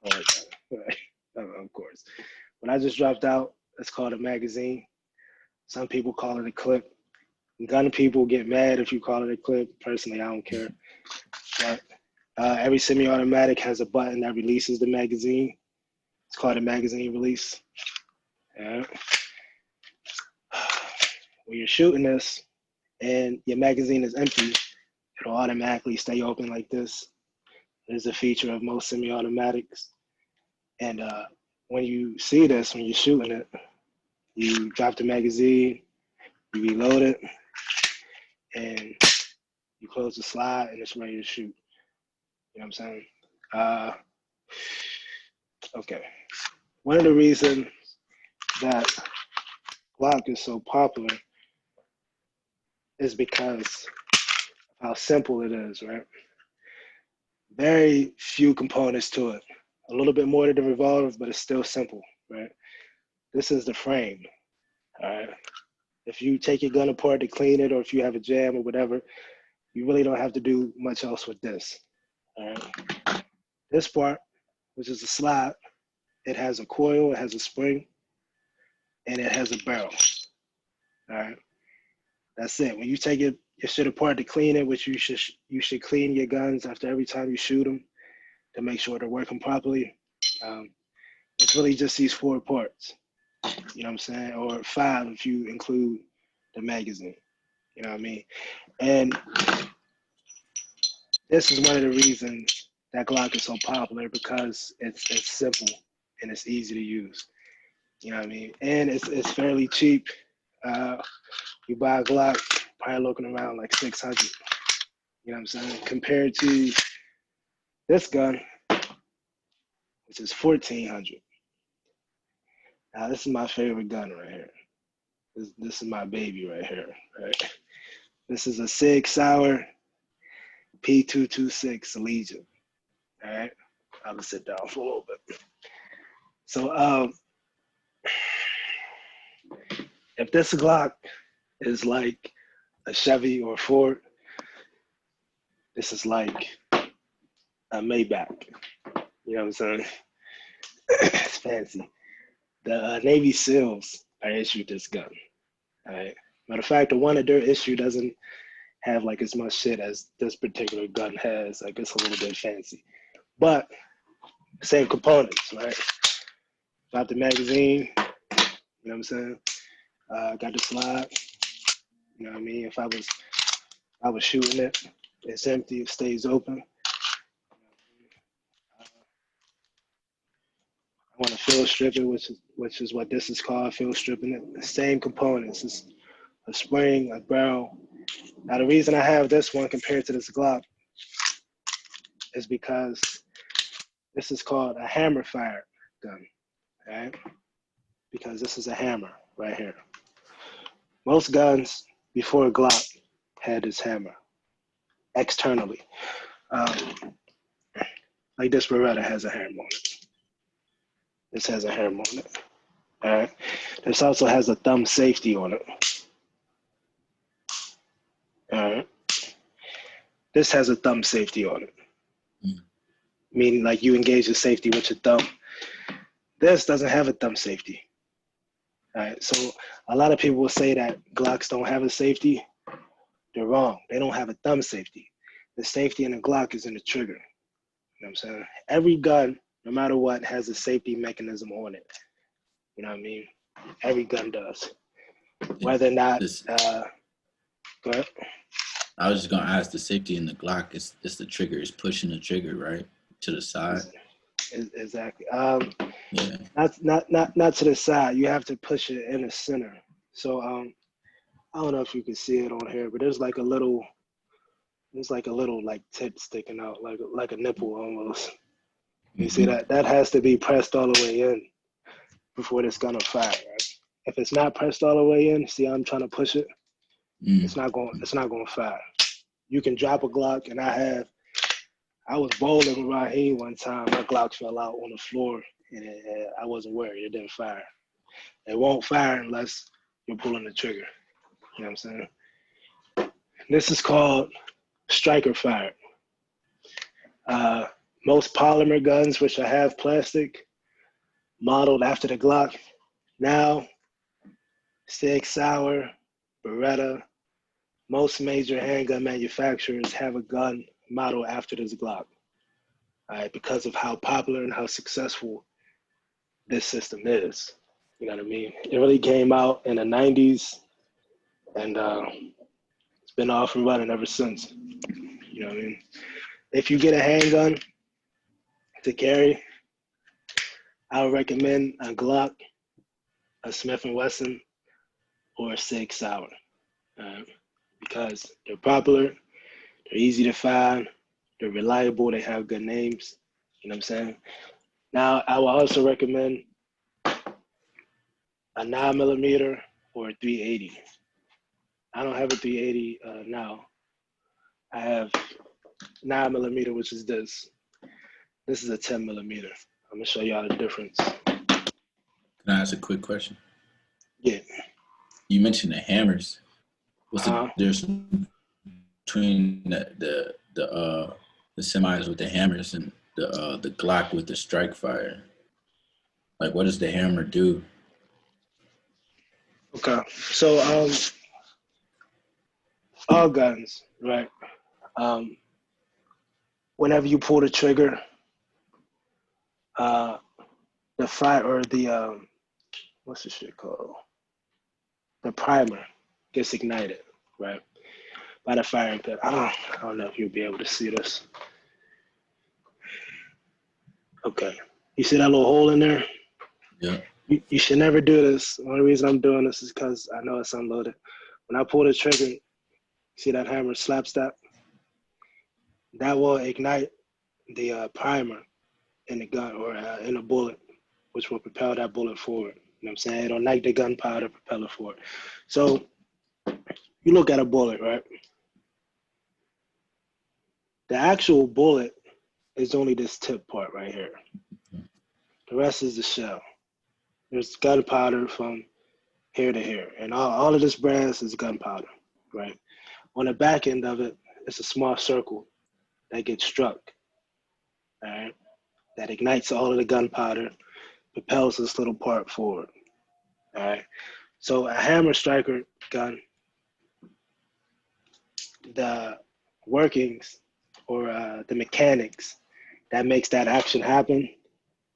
That's what we call it, right? Of course. When I just dropped out, it's called a magazine. Some people call it a clip. Gun people get mad if you call it a clip. Personally, I don't care. But every semi-automatic has a button that releases the magazine. It's called a magazine release. Yeah. When you're shooting this and your magazine is empty, it'll automatically stay open like this. It's a feature of most semi-automatics. And when you see this, when you're shooting it, you drop the magazine, you reload it, and you close the slide, and it's ready to shoot. You know what I'm saying? Okay. One of the reasons that Glock is so popular is because of how simple it is, right? Very few components to it. A little bit more to the revolver, but it's still simple, right? This is the frame, all right? If you take your gun apart to clean it, or if you have a jam or whatever, you really don't have to do much else with this, all right? This part, which is a slide, it has a coil, it has a spring, and it has a barrel, all right? That's it. When you take your shit apart to clean it, which you should clean your guns after every time you shoot them, to make sure they're working properly. It's really just these 4 parts, you know what I'm saying? Or 5 if you include the magazine, you know what I mean? And this is one of the reasons that Glock is so popular, because it's simple and it's easy to use, you know what I mean? And it's fairly cheap. You buy a Glock, probably looking around like 600, you know what I'm saying? Compared to this gun, which is 1400. Now this is my favorite gun right here. This is my baby right here, right? This is a Sig Sauer P226 Legion, all right? I'm gonna sit down for a little bit. So if this Glock is like a Chevy or a Ford, this is like a Maybach, you know what I'm saying? It's fancy. The Navy SEALs are issued this gun, all right? Matter of fact, the one that they're issued doesn't have like as much shit as this particular gun has. Like, it's a little bit fancy, but same components, right? Got the magazine, you know what I'm saying? Got the slide, you know what I mean? If I was shooting it, it's empty, it stays open. I want to field strip it, which is what this is called, field stripping it. The same components. It's a spring, a barrel. Now the reason I have this one compared to this Glock is because this is called a hammer fire gun, right? Because this is a hammer right here. Most guns before a Glock had this hammer externally. Like this Beretta has a hammer on it. This has a hammer on it. All right. This also has a thumb safety on it. All right. This has a thumb safety on it. Meaning like you engage the safety with your thumb. This doesn't have a thumb safety. All right. So a lot of people will say that Glocks don't have a safety. They're wrong. They don't have a thumb safety. The safety in a Glock is in the trigger. You know what I'm saying? Every gun, no matter what, has a safety mechanism on it. You know what I mean? Every gun does. Whether or not, go ahead. I was just gonna ask, the safety in the Glock is the trigger, is pushing the trigger, right? To the side. Exactly. Yeah. Not to the side. You have to push it in the center. So I don't know if you can see it on here, but there's like a little like tip sticking out, like a nipple almost. You see that? That has to be pressed all the way in before this gun will fire, right? If it's not pressed all the way in, see how I'm trying to push it? It's not going to fire. You can drop a Glock, and I was bowling with Raheem one time. My Glock fell out on the floor, and I wasn't worried. It didn't fire. It won't fire unless you're pulling the trigger. You know what I'm saying? This is called striker fire. Most polymer guns, which I have plastic, modeled after the Glock. Now, Sig Sauer, Beretta, most major handgun manufacturers have a gun modeled after this Glock, all right, because of how popular and how successful this system is. You know what I mean? It really came out in the 90s, and it's been off and running ever since. You know what I mean? If you get a handgun to carry, I would recommend a Glock, a Smith & Wesson, or a Sig Sauer, because they're popular, they're easy to find, they're reliable, they have good names. You know what I'm saying? Now, I will also recommend a 9mm or a 380. I don't have a 380 now. I have 9mm, which is this. This is a 10mm. I'm gonna show y'all the difference. Can I ask a quick question? Yeah. You mentioned the hammers. What's the difference between the semis with the hammers and the Glock with the strike fire? Like, what does the hammer do? Okay. So all guns, right? Whenever you pull the trigger, the fire or the what's the shit called? The primer gets ignited, right, by the firing pin. I don't know if you'll be able to see this. Okay, you see that little hole in there? Yeah. You should never do this. The only reason I'm doing this is because I know it's unloaded. When I pull the trigger, see that hammer slap step? That will ignite the primer in the gun or in the bullet, which will propel that bullet forward. You know what I'm saying? It'll ignite the gunpowder, propel it forward. So you look at a bullet, right? The actual bullet is only this tip part right here. The rest is the shell. There's gunpowder from here to here. And all of this brass is gunpowder, right? On the back end of it, it's a small circle that gets struck, all right? That ignites all of the gunpowder, propels this little part forward, all right? So a hammer striker gun, the workings or the mechanics that makes that action happen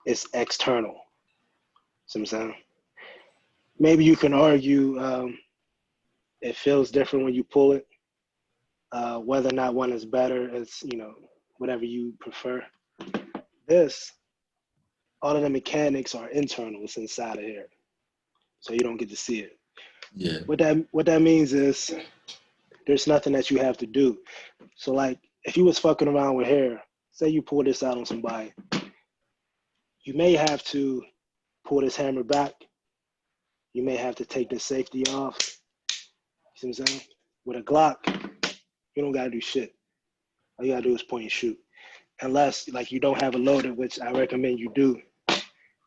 is external. See what I'm saying? Maybe you can argue it feels different when you pull it. Whether or not one is better, it's, you know, whatever you prefer. This, all of the mechanics are internal. It's inside of here, so you don't get to see it. Yeah. What that means is there's nothing that you have to do. So like if you was fucking around with hair, say you pull this out on somebody, you may have to pull this hammer back. You may have to take the safety off. You see what I'm saying? With a Glock, you don't gotta do shit. All you gotta do is point and shoot. Unless like you don't have a loader, which I recommend you do.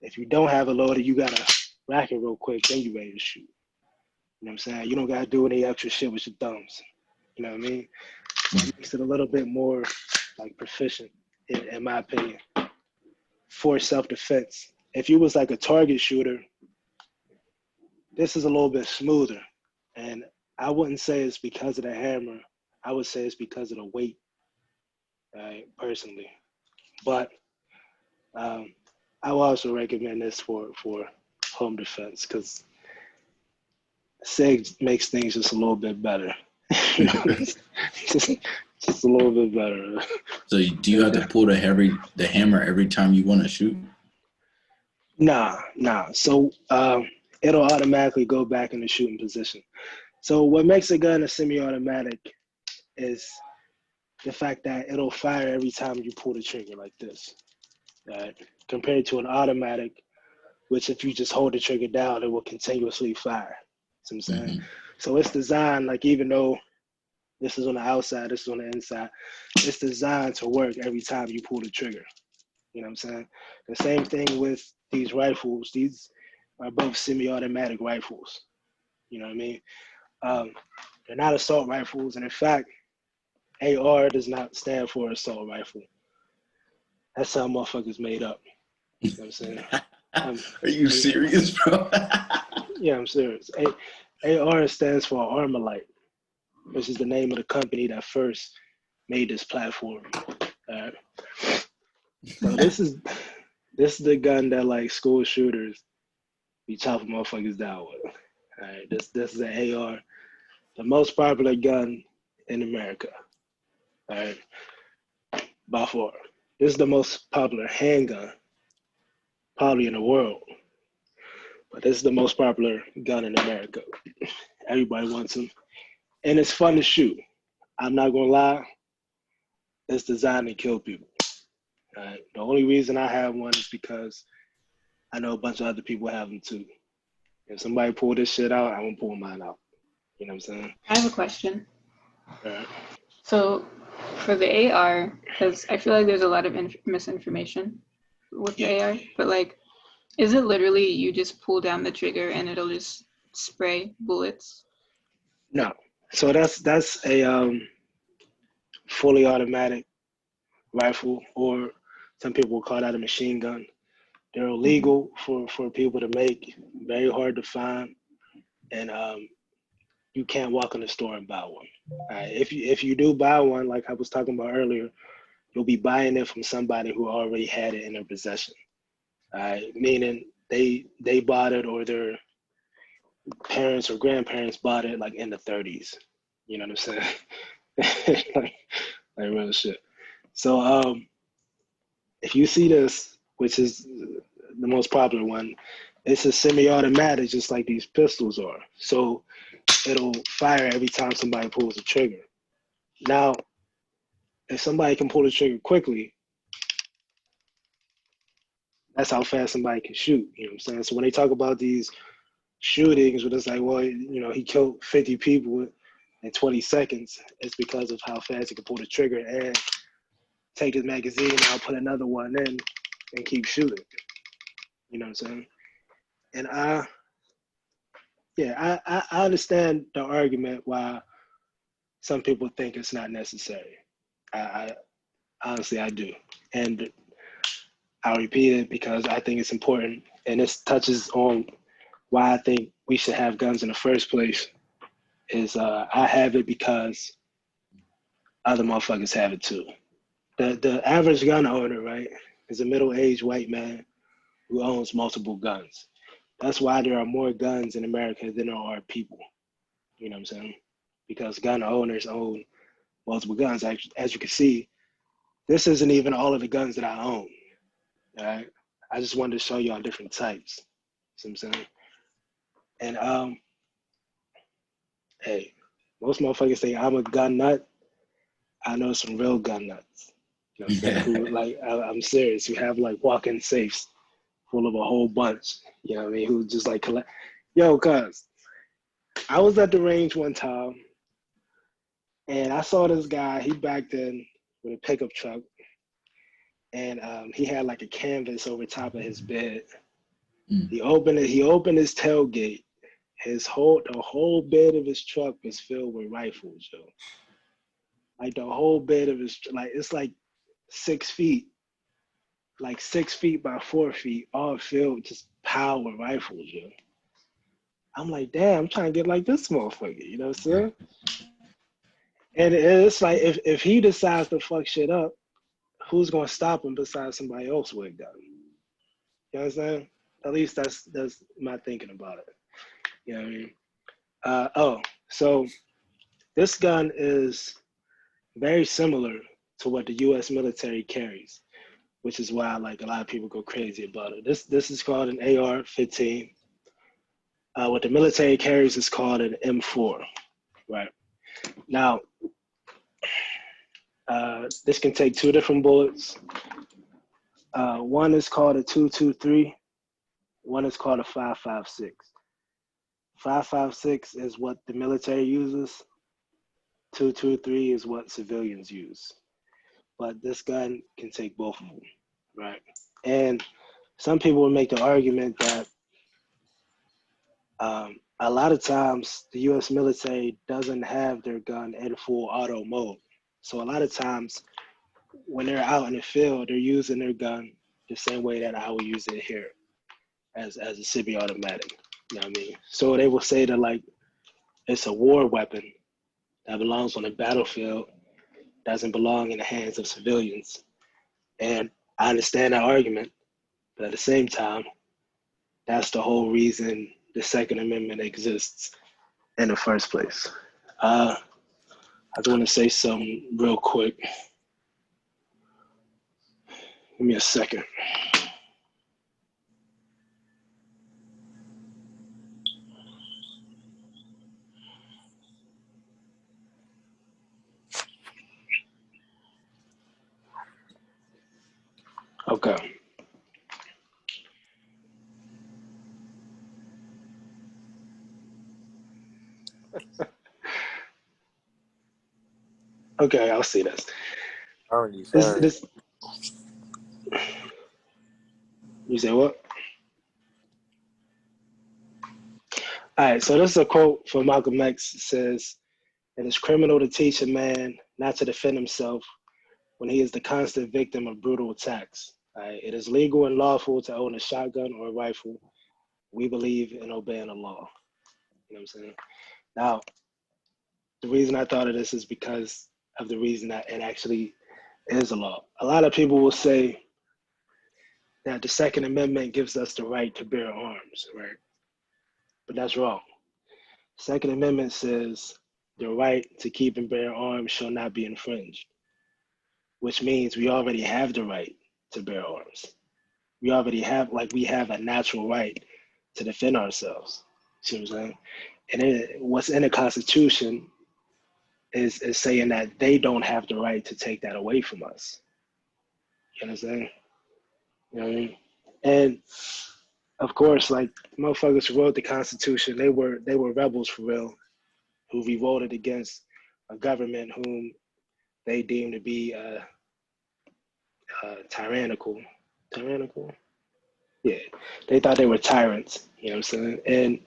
If you don't have a loader, you gotta rack it real quick, then you ready to shoot. You know what I'm saying? You don't gotta do any extra shit with your thumbs. You know what I mean? It makes it a little bit more like proficient, in my opinion, for self-defense. If you was like a target shooter, this is a little bit smoother. And I wouldn't say it's because of the hammer. I would say it's because of the weight, right, personally. But I would also recommend this for home defense because SIG makes things just a little bit better. You know, just a little bit better. So do you have to pull the hammer every time you want to shoot? Nah. So it'll automatically go back in the shooting position. So what makes a gun a semi-automatic is the fact that it'll fire every time you pull the trigger like this, right? Compared to an automatic, which if you just hold the trigger down, it will continuously fire. See what I'm saying? Mm-hmm. So it's designed, like even though this is on the outside, this is on the inside, it's designed to work every time you pull the trigger. You know what I'm saying? The same thing with these rifles. These are both semi-automatic rifles. You know what I mean? They're not assault rifles. And in fact, AR does not stand for assault rifle. That's how motherfuckers made up. You know what I'm saying? Are you serious, bro? Yeah, I'm serious. AR stands for Armalite, which is the name of the company that first made this platform. So this is the gun that like school shooters be chopping motherfuckers down with. All right, this is an AR, the most popular gun in America. All right, by far. This is the most popular handgun probably in the world, but this is the most popular gun in America. Everybody wants them, and it's fun to shoot. I'm not gonna lie, it's designed to kill people. All right, the only reason I have one is because I know a bunch of other people have them too. If somebody pull this shit out, I'm gonna pull mine out. You know what I'm saying? I have a question. All right. So for the AR, because I feel like there's a lot of misinformation with the AR, but like, is it literally you just pull down the trigger and it'll just spray bullets? No. So that's a fully automatic rifle, or some people call that a machine gun. They're illegal for people to make, very hard to find, and you can't walk in the store and buy one. If you do buy one, like I was talking about earlier, you'll be buying it from somebody who already had it in their possession. Meaning they bought it, or their parents or grandparents bought it like in the 30s. You know what I'm saying? like real shit. So if you see this, which is the most popular one, it's a semi-automatic, just like these pistols are. So it'll fire every time somebody pulls the trigger. Now, if somebody can pull the trigger quickly, that's how fast somebody can shoot. You know what I'm saying? So when they talk about these shootings, where it's like, well, you know, he killed 50 people in 20 seconds, it's because of how fast he can pull the trigger and take his magazine out, put another one in, and keep shooting. You know what I'm saying? And I understand the argument why some people think it's not necessary. I honestly, I do. And I'll repeat it because I think it's important. And this touches on why I think we should have guns in the first place. Is I have it because other motherfuckers have it too. The average gun owner, right, is a middle-aged white man who owns multiple guns. That's why there are more guns in America than there are people. You know what I'm saying? Because gun owners own multiple guns. As you can see, this isn't even all of the guns that I own. All right? I just wanted to show y'all different types. See what I'm saying? And hey, most motherfuckers say I'm a gun nut. I know some real gun nuts. You know what I'm saying? Who, like, I'm serious, who have like walk-in safes full of a whole bunch. You know what I mean? Who just like collect. Yo, cuz I was at the range one time and I saw this guy. He backed in with a pickup truck, and he had like a canvas over top of his bed. He opened it. He opened his tailgate. The whole bed of his truck was filled with rifles, yo. Like the whole bed of his, like it's like 6 feet, like 6 feet by 4 feet, all filled just piled with rifles, yo. I'm like, damn, I'm trying to get like this motherfucker. You know what I'm saying? And it's like if he decides to fuck shit up, who's gonna stop him besides somebody else with a gun? You know what I'm saying? At least that's my thinking about it. You know what I mean? So this gun is very similar to what the U.S. military carries, which is why like a lot of people go crazy about it. This is called an AR-15. What the military carries is called an M4, right? Now, this can take two different bullets. One is called a 223. One is called a 5.56. 5.56 is what the military uses. 223 is what civilians use. But this gun can take both of them, right? And some people will make the argument that a lot of times the U.S. military doesn't have their gun in full auto mode. So a lot of times when they're out in the field, they're using their gun the same way that I would use it here as a semi-automatic. You know what I mean? So they will say that like it's a war weapon that belongs on the battlefield, doesn't belong in the hands of civilians. And I understand that argument, but at the same time, that's the whole reason the Second Amendment exists in the first place. I just want to say something real quick. Give me a second. Okay. Okay, I'll see this. Sorry. This. You say what? All right, so this is a quote from Malcolm X. It says, "It is criminal to teach a man not to defend himself when he is the constant victim of brutal attacks. Right? It is legal and lawful to own a shotgun or a rifle. We believe in obeying the law." You know what I'm saying? Now, the reason I thought of this is because of the reason that it actually is a law. A lot of people will say that the Second Amendment gives us the right to bear arms, right? But that's wrong. Second Amendment says the right to keep and bear arms shall not be infringed, which means we already have the right to bear arms. We already have, like, we have a natural right to defend ourselves. See what I'm saying? And what's in the Constitution is saying that they don't have the right to take that away from us. You understand? You know what I mean? And of course, like, motherfuckers who wrote the Constitution, they were rebels for real, who revolted against a government whom they deemed to be tyrannical. Tyrannical? Yeah. They thought they were tyrants, you know what I'm saying? And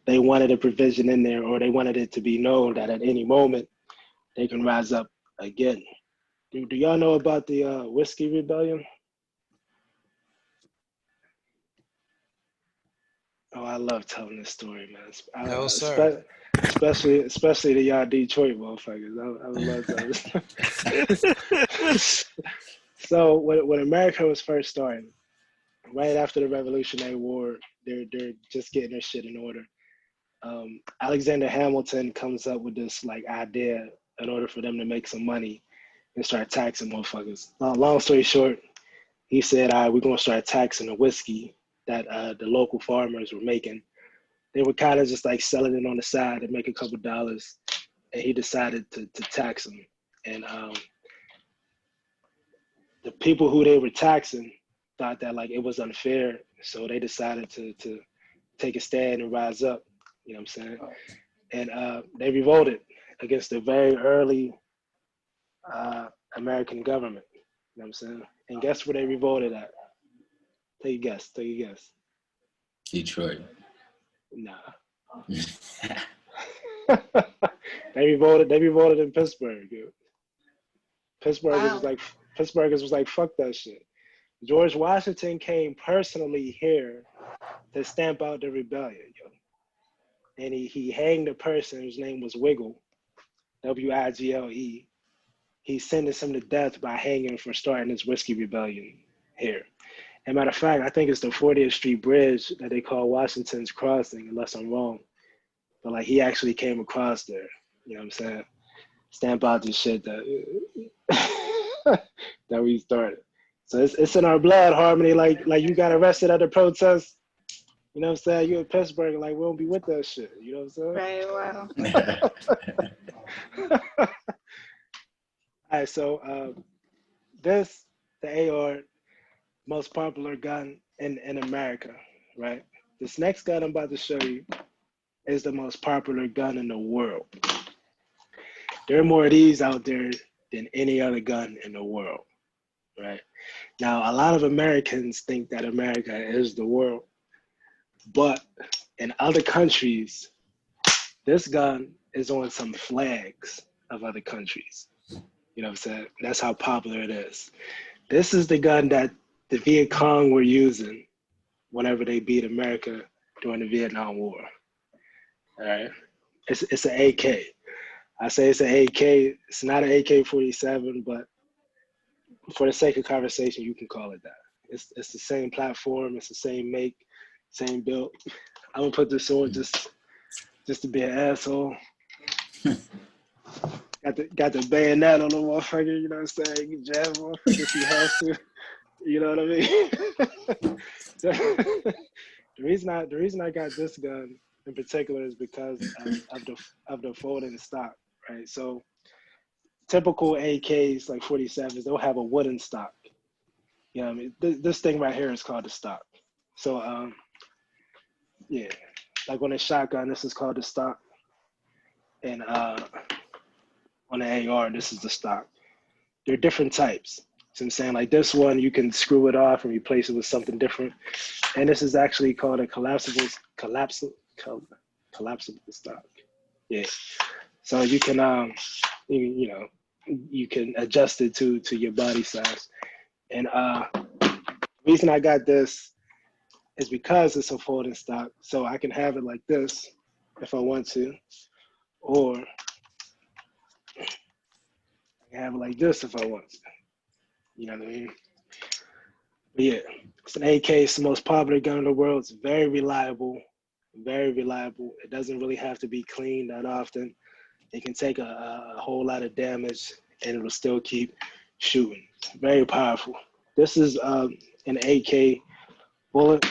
they wanted a provision in there, or they wanted it to be known that at any moment they can rise up again. Do y'all know about the Whiskey Rebellion? Oh, I love telling this story, man. No, sir. Especially to y'all Detroit motherfuckers. I would love to tell this. So when America was first starting, right after the Revolutionary War, they're just getting their shit in order. Alexander Hamilton comes up with this like idea in order for them to make some money and start taxing motherfuckers. Long story short, he said, "All right, we're gonna start taxing the whiskey that the local farmers were making." They were kind of just like selling it on the side to make a couple dollars, and he decided to tax them. And the people who they were taxing thought that like it was unfair, so they decided to take a stand and rise up. You know what I'm saying? And they revolted against the very early American government. You know what I'm saying? And guess where they revolted at? Take a guess. Take a guess. Detroit. Nah. They revolted in Pittsburgh, dude. Pittsburghers was like, fuck that shit. George Washington came personally here to stamp out the rebellion, yo. And he hanged a person whose name was Wiggle, Wigle. He sentenced him to death by hanging for starting this whiskey rebellion here. And matter of fact, I think it's the 40th Street Bridge that they call Washington's Crossing, unless I'm wrong. But like he actually came across there, you know what I'm saying? Stamp out this shit that that we started. So it's in our blood, Harmony. Like you got arrested at a protest. You know what I'm saying? You in Pittsburgh, like we don't be with that shit. You know what I'm saying? Right, wow. All right, so the AR, most popular gun in America, right? This next gun I'm about to show you is the most popular gun in the world. There are more of these out there than any other gun in the world, right? Now, a lot of Americans think that America is the world, but in other countries, this gun is on some flags of other countries. You know what I'm saying? That's how popular it is. This is the gun that the Viet Cong were using whenever they beat America during the Vietnam War. All right? It's an AK. I say it's an AK. It's not an AK-47, but for the sake of conversation, you can call it that. It's the same platform. It's the same make, same build. I'm gonna put this on just to be an asshole. Got the bayonet on the motherfucker. You know what I'm saying? You can jab motherfucker if you have to. You know what I mean? The reason I got this gun in particular is because of the folding stock, right? So typical AKs like 47s, they'll have a wooden stock. You know what I mean? This thing right here is called the stock. So yeah, like on a shotgun, this is called the stock, and on the AR, this is the stock. There are different types. So I'm saying, like this one, you can screw it off and replace it with something different. And this is actually called a collapsible stock. Yeah. So you can you can adjust it to your body size. And the reason I got this is because it's a folding stock. So I can have it like this if I want to, or I can have it like this if I want to. You know what I mean? But yeah. It's an AK. It's the most popular gun in the world. It's very reliable, very reliable. It doesn't really have to be cleaned that often. It can take a whole lot of damage and it'll still keep shooting. Very powerful. This is an AK bullet.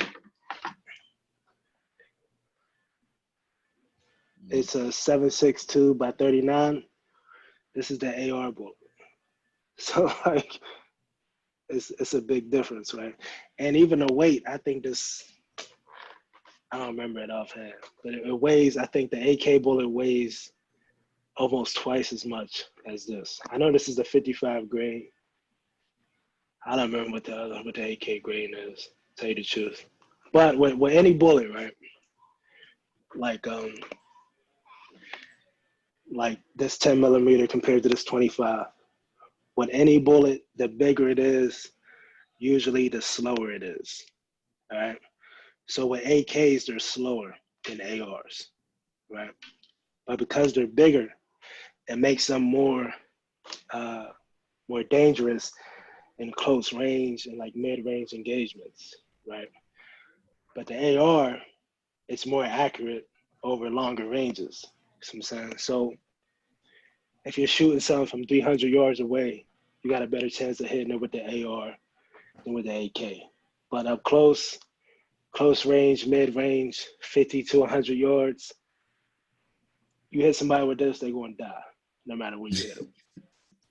It's a 7.62 by 39. This is the AR bullet. So like, it's a big difference, right? And even the weight, I think this, I don't remember it offhand, but it weighs, I think the AK bullet weighs almost twice as much as this. I know this is the 55 grain. I don't remember what the AK grain is, to tell you the truth. But with any bullet, right? Like this 10 millimeter compared to this 25. With any bullet, the bigger it is, usually the slower it is. All right. So with AKs, they're slower than ARs, right? But because they're bigger, it makes them more dangerous in close range and like mid-range engagements, right? But the AR, it's more accurate over longer ranges. You know what I'm saying? So if you're shooting something from 300 yards away, you got a better chance of hitting it with the AR than with the AK. But up close range, mid-range, 50 to 100 yards, you hit somebody with this, they're going to die, no matter where you hit them.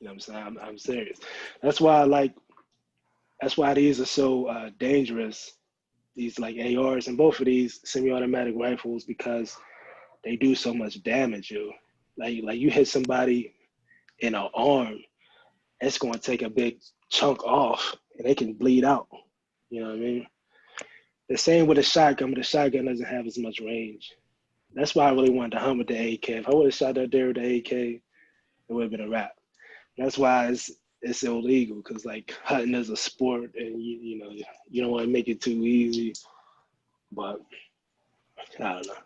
You know what I'm saying? I'm serious. That's why these are so dangerous, these like ARs and both of these semi-automatic rifles, because they do so much damage, yo. Like you hit somebody in an arm, it's going to take a big chunk off and they can bleed out. You know what I mean? The same with a shotgun, but the shotgun doesn't have as much range. That's why I really wanted to hunt with the AK. If I would have shot that there with the AK, it would have been a wrap. That's why it's illegal, because like hunting is a sport and you know you don't want to make it too easy. But I don't know.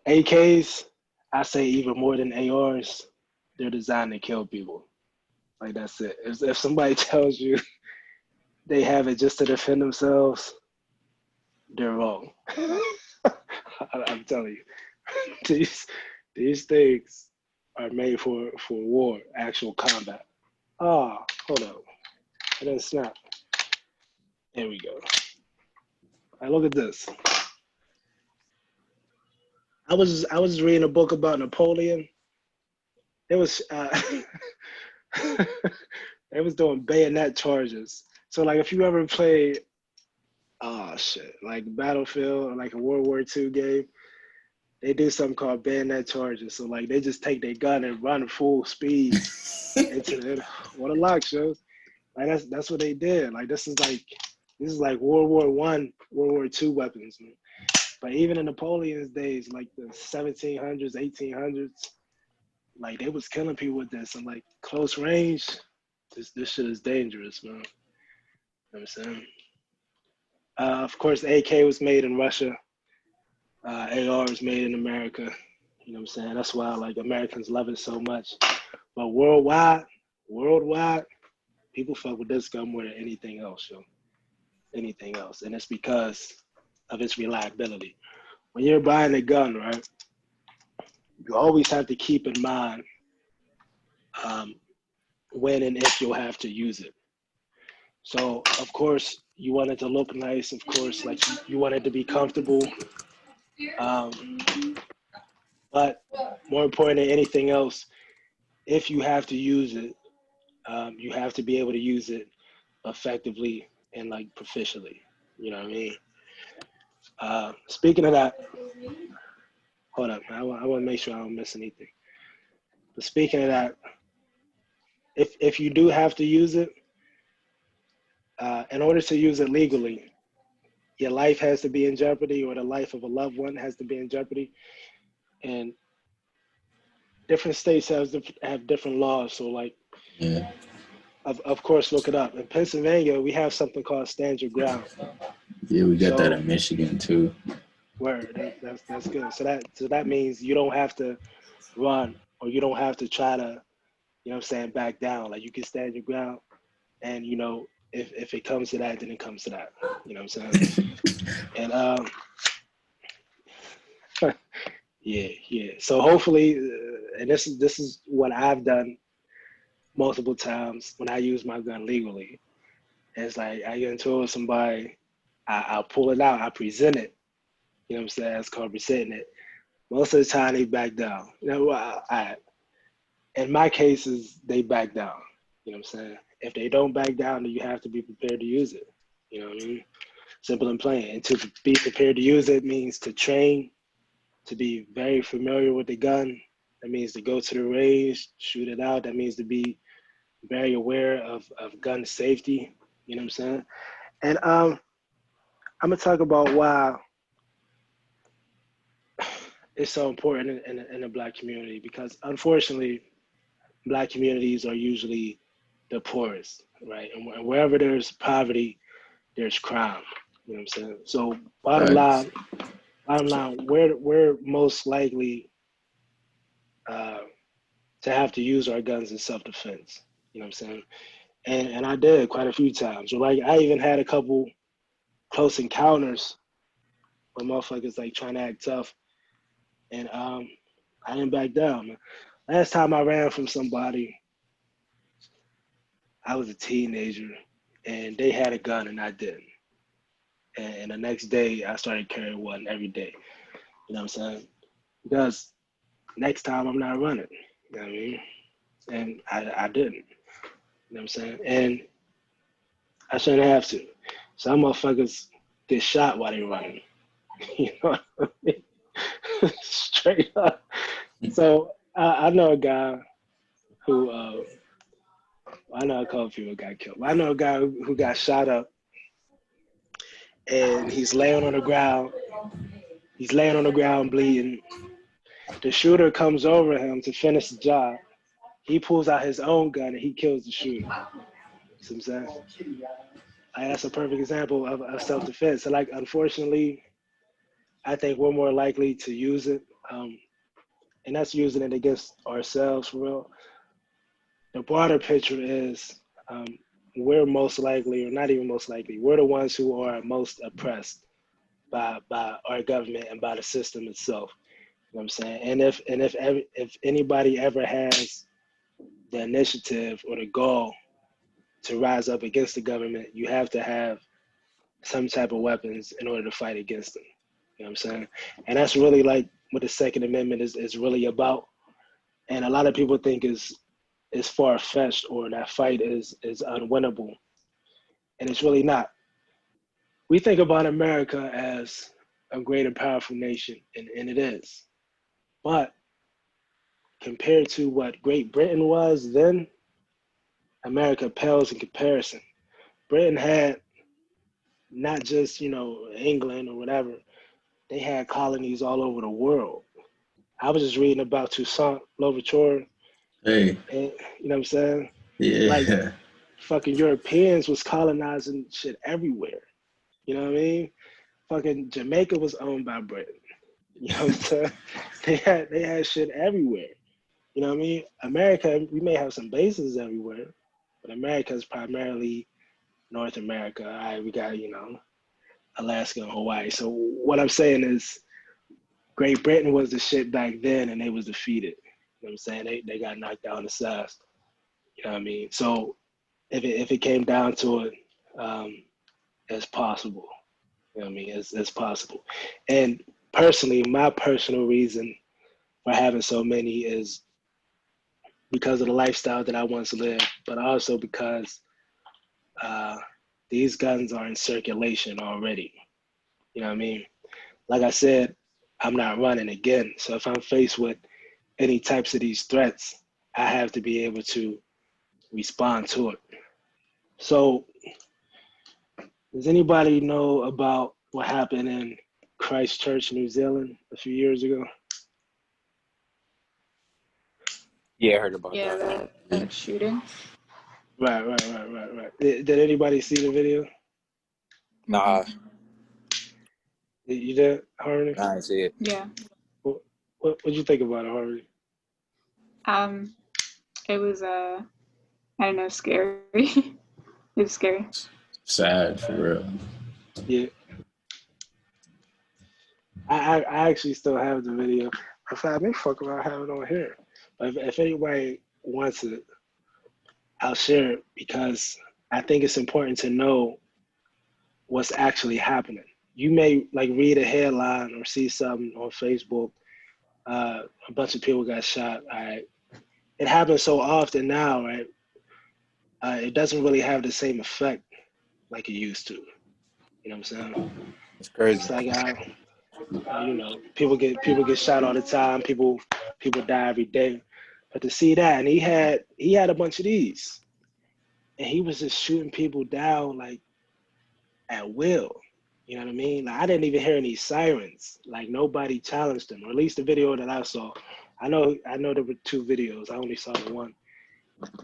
AKs, I say even more than ARs, they're designed to kill people. Like that's it. If somebody tells you they have it just to defend themselves, they're wrong. I'm telling you, these things are made for war, actual combat. Oh, hold on, I didn't snap. There we go. Right, look at this. I was reading a book about Napoleon. It was they was doing bayonet charges. So like if you ever played, oh shit, like Battlefield or like a World War II game, they do something called bayonet charges. So like they just take their gun and run full speed into it. What a lock shows. Like that's what they did. Like this is like World War I, World War II weapons, man. But even in Napoleon's days, like the 1700s, 1800s, like they was killing people with this. And like close range, this shit is dangerous, man. You know what I'm saying? Of course, the AK was made in Russia. AR was made in America. You know what I'm saying? That's why like Americans love it so much. But worldwide, people fuck with this gun more than anything else, yo. Anything else. And it's because of its reliability. When you're buying a gun, right, you always have to keep in mind when and if you'll have to use it. So, of course, you want it to look nice. Of course, like you want it to be comfortable. But more important than anything else, if you have to use it, you have to be able to use it effectively and like proficiently. You know what I mean? Speaking of that, hold up, I want to make sure I don't miss anything. But speaking of that, if you do have to use it, in order to use it legally, your life has to be in jeopardy, or the life of a loved one has to be in jeopardy. And different states have different laws. So like, Yeah. Of course, look it up. In Pennsylvania, we have something called stand your ground. Yeah, we got that in Michigan too. Word, that's good. So that means you don't have to run, or you don't have to try to, you know what I'm saying, back down. Like you can stand your ground, and you know, if it comes to that, then it comes to that. You know what I'm saying? And yeah. So hopefully, and this is what I've done multiple times when I use my gun legally. It's like I get into it with somebody, I'll pull it out, I present it. You know what I'm saying? It's called presenting it. Most of the time, they back down. You know, in my cases, they back down. You know what I'm saying? If they don't back down, then you have to be prepared to use it. You know what I mean? Simple and plain. And to be prepared to use it means to train, to be very familiar with the gun. That means to go to the range, shoot it out. That means to be very aware of gun safety. You know what I'm saying? And I'm gonna talk about why it's so important in the Black community, because unfortunately, Black communities are usually the poorest, right? And wherever there's poverty, there's crime. You know what I'm saying? So bottom Facts. line, we're most likely to have to use our guns in self-defense. You know what I'm saying? And I did quite a few times. Like I even had a couple close encounters where motherfuckers like trying to act tough, and I didn't back down. Man. Last time I ran from somebody, I was a teenager, and they had a gun and I didn't. And the next day, I started carrying one every day. You know what I'm saying? Because next time I'm not running. You know what I mean? And I didn't. You know what I'm saying? And I shouldn't have to. Some motherfuckers get shot while they running. You know what I mean? Straight up. So I know a guy who, I know a couple people got killed. I know a guy who got shot up, and he's laying on the ground. He's laying on the ground bleeding. The shooter comes over him to finish the job. He pulls out his own gun and he kills the shooter. You see what I'm saying? That's a perfect example of self-defense. So, like, unfortunately, I think we're more likely to use it, and that's using it against ourselves for real. The broader picture is we're most likely, or not even most likely, we're the ones who are most oppressed by our government and by the system itself. You know what I'm saying? And if anybody ever has the initiative or the goal to rise up against the government, you have to have some type of weapons in order to fight against them. You know what I'm saying? And that's really like what the Second Amendment is really about. And a lot of people think is far-fetched, or that fight is unwinnable. And it's really not. We think about America as a great and powerful nation, and it is. But compared to what Great Britain was then, America pales in comparison. Britain had not just, England or whatever, they had colonies all over the world. I was just reading about Toussaint Louverture, Hey, and you know what I'm saying? Like, yeah. fucking Europeans was colonizing shit everywhere. You know what I mean? Fucking Jamaica was owned by Britain. You know what I'm saying? They had shit everywhere. You know what I mean? America, we may have some bases everywhere, but America is primarily North America. All right, we got, Alaska and Hawaii. So what I'm saying is Great Britain was the shit back then, and they was defeated. You know what I'm saying? They got knocked down to size. You know what I mean? So if it came down to it, it's possible. You know what I mean? It's possible. And personally, my personal reason for having so many is because of the lifestyle that I once lived, but also because these guns are in circulation already. You know what I mean? Like I said, I'm not running again. So if I'm faced with any types of these threats, I have to be able to respond to it. So does anybody know about what happened in Christchurch, New Zealand a few years ago? Yeah, I heard about Yeah, that. that shooting. Right. Did anybody see the video? Nah, You did, Harmony? I didn't see it. Yeah. What'd you think about it, Harmony? It was I don't know, scary. It's scary. Sad for real. Yeah. I actually still have the video. In fact, I may fuck around have it on here. But if anybody wants it, I'll share it because I think it's important to know what's actually happening. You may like read a headline or see something on Facebook. A bunch of people got shot. All right, it happens so often now, right? It doesn't really have the same effect like it used to. You know what I'm saying? It's crazy. It's like you know, people get shot all the time. People die every day. But to see that, and he had a bunch of these, and he was just shooting people down like at will. You know what I mean? Like, I didn't even hear any sirens. Like nobody challenged him, or at least the video that I saw. I know there were 2 videos. I only saw the one,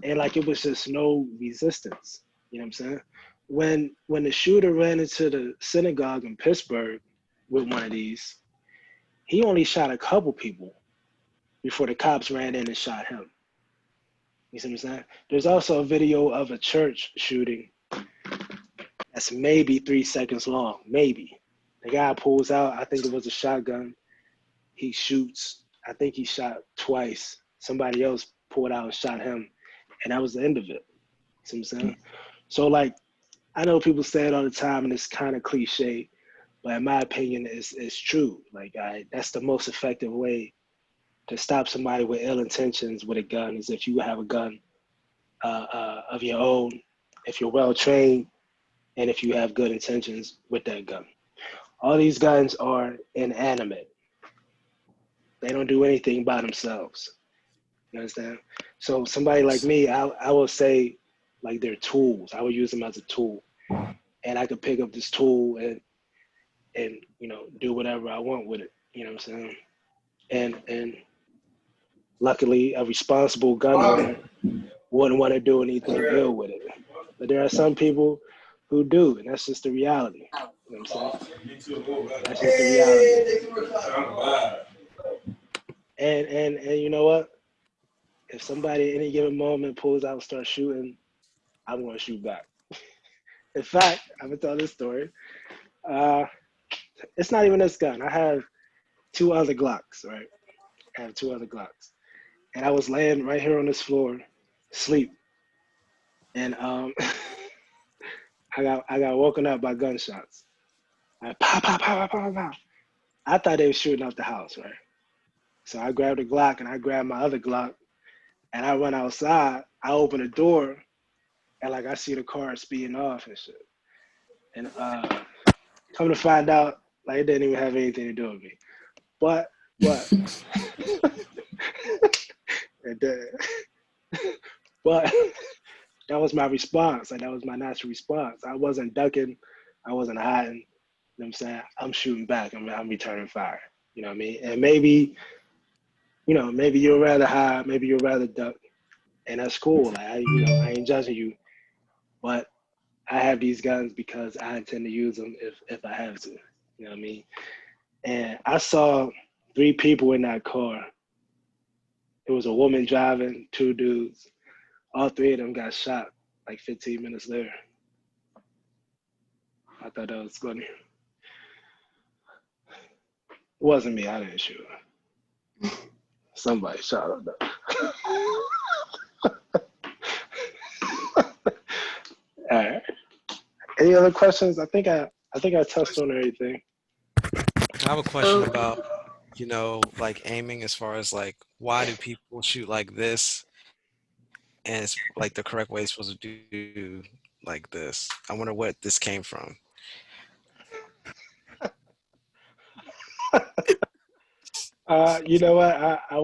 and like it was just no resistance. You know what I'm saying? When the shooter ran into the synagogue in Pittsburgh with one of these, he only shot a couple people before the cops ran in and shot him. You see what I'm saying? There's also a video of a church shooting that's maybe 3 seconds long, maybe. The guy pulls out, I think it was a shotgun. He shoots, I think he shot twice. Somebody else pulled out and shot him, and that was the end of it. You see what I'm saying? So like, I know people say it all the time and it's kind of cliche, but in my opinion, it's true. Like that's the most effective way to stop somebody with ill intentions with a gun is if you have a gun of your own, if you're well trained, and if you have good intentions with that gun. All these guns are inanimate. They don't do anything by themselves. You understand? So somebody like me, I will say like they're tools. I would use them as a tool. And I could pick up this tool and you know, do whatever I want with it. You know what I'm saying? And luckily a responsible gun owner wouldn't want to do anything ill with it. But there are some people who do, and that's just the reality. You know what I'm saying? That's just the reality. And you know what? If somebody at any given moment pulls out and starts shooting, I'm going to shoot back. In fact, I'm going to tell this story. It's not even this gun. I have 2 other Glocks, right? I have 2 other Glocks. And I was laying right here on this floor, asleep. And I got woken up by gunshots. I pow, pow, pow, pow, pow, pow. I thought they were shooting out the house, right? So I grabbed a Glock and I grabbed my other Glock and I run outside. I open the door and like I see the car speeding off and shit. And come to find out, like it didn't even have anything to do with me. But it did. But that was my response. Like that was my natural response. I wasn't ducking. I wasn't hiding. You know what I'm saying? I'm shooting back. I'm returning fire. You know what I mean? And maybe, you know, maybe you'll rather hide. Maybe you'll rather duck. And that's cool. Like I ain't judging you. But I have these guns because I intend to use them if I have to. You know what I mean? And I saw 3 people in that car. It was a woman driving, 2 dudes. All 3 of them got shot like 15 minutes later. I thought that was funny. It wasn't me. I didn't shoot. Somebody shot her though. All right. Any other questions? I think I touched on everything. I have a question about, you know, like aiming as far as like, why do people shoot like this? And it's like the correct way is supposed to do like this. I wonder what this came from. You know what? I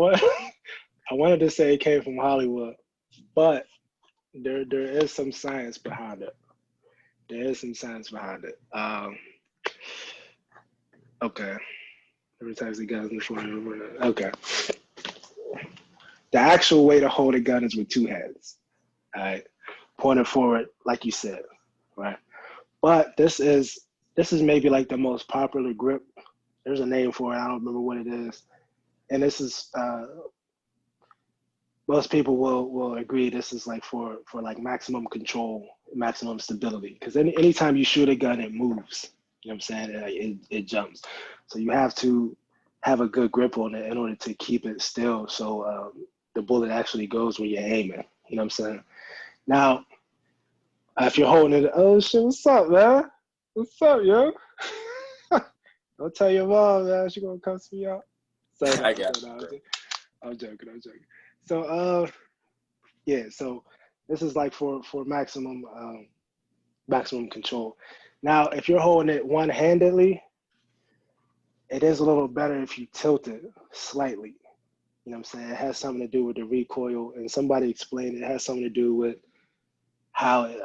wanted to say it came from Hollywood, but there is some science behind it. There is some science behind it. Okay. Every time the guys in front of me. Okay. The actual way to hold a gun is with 2 hands. All right. Pointed forward, like you said. Right. But this is maybe like the most popular grip. There's a name for it. I don't remember what it is. And this is most people will agree this is like for like maximum control, maximum stability. Because anytime you shoot a gun, it moves. You know what I'm saying? It jumps. So you have to have a good grip on it in order to keep it still. So the bullet actually goes where you're aiming. You know what I'm saying? Now, if you're holding it, oh shit, what's up, man? What's up, yo? Don't tell your mom, man. She gonna cuss me out. So, I got I'm joking. So, yeah. So this is like for maximum maximum control. Now, if you're holding it one-handedly, it is a little better if you tilt it slightly. You know what I'm saying? It has something to do with the recoil, and somebody explained it has something to do with how it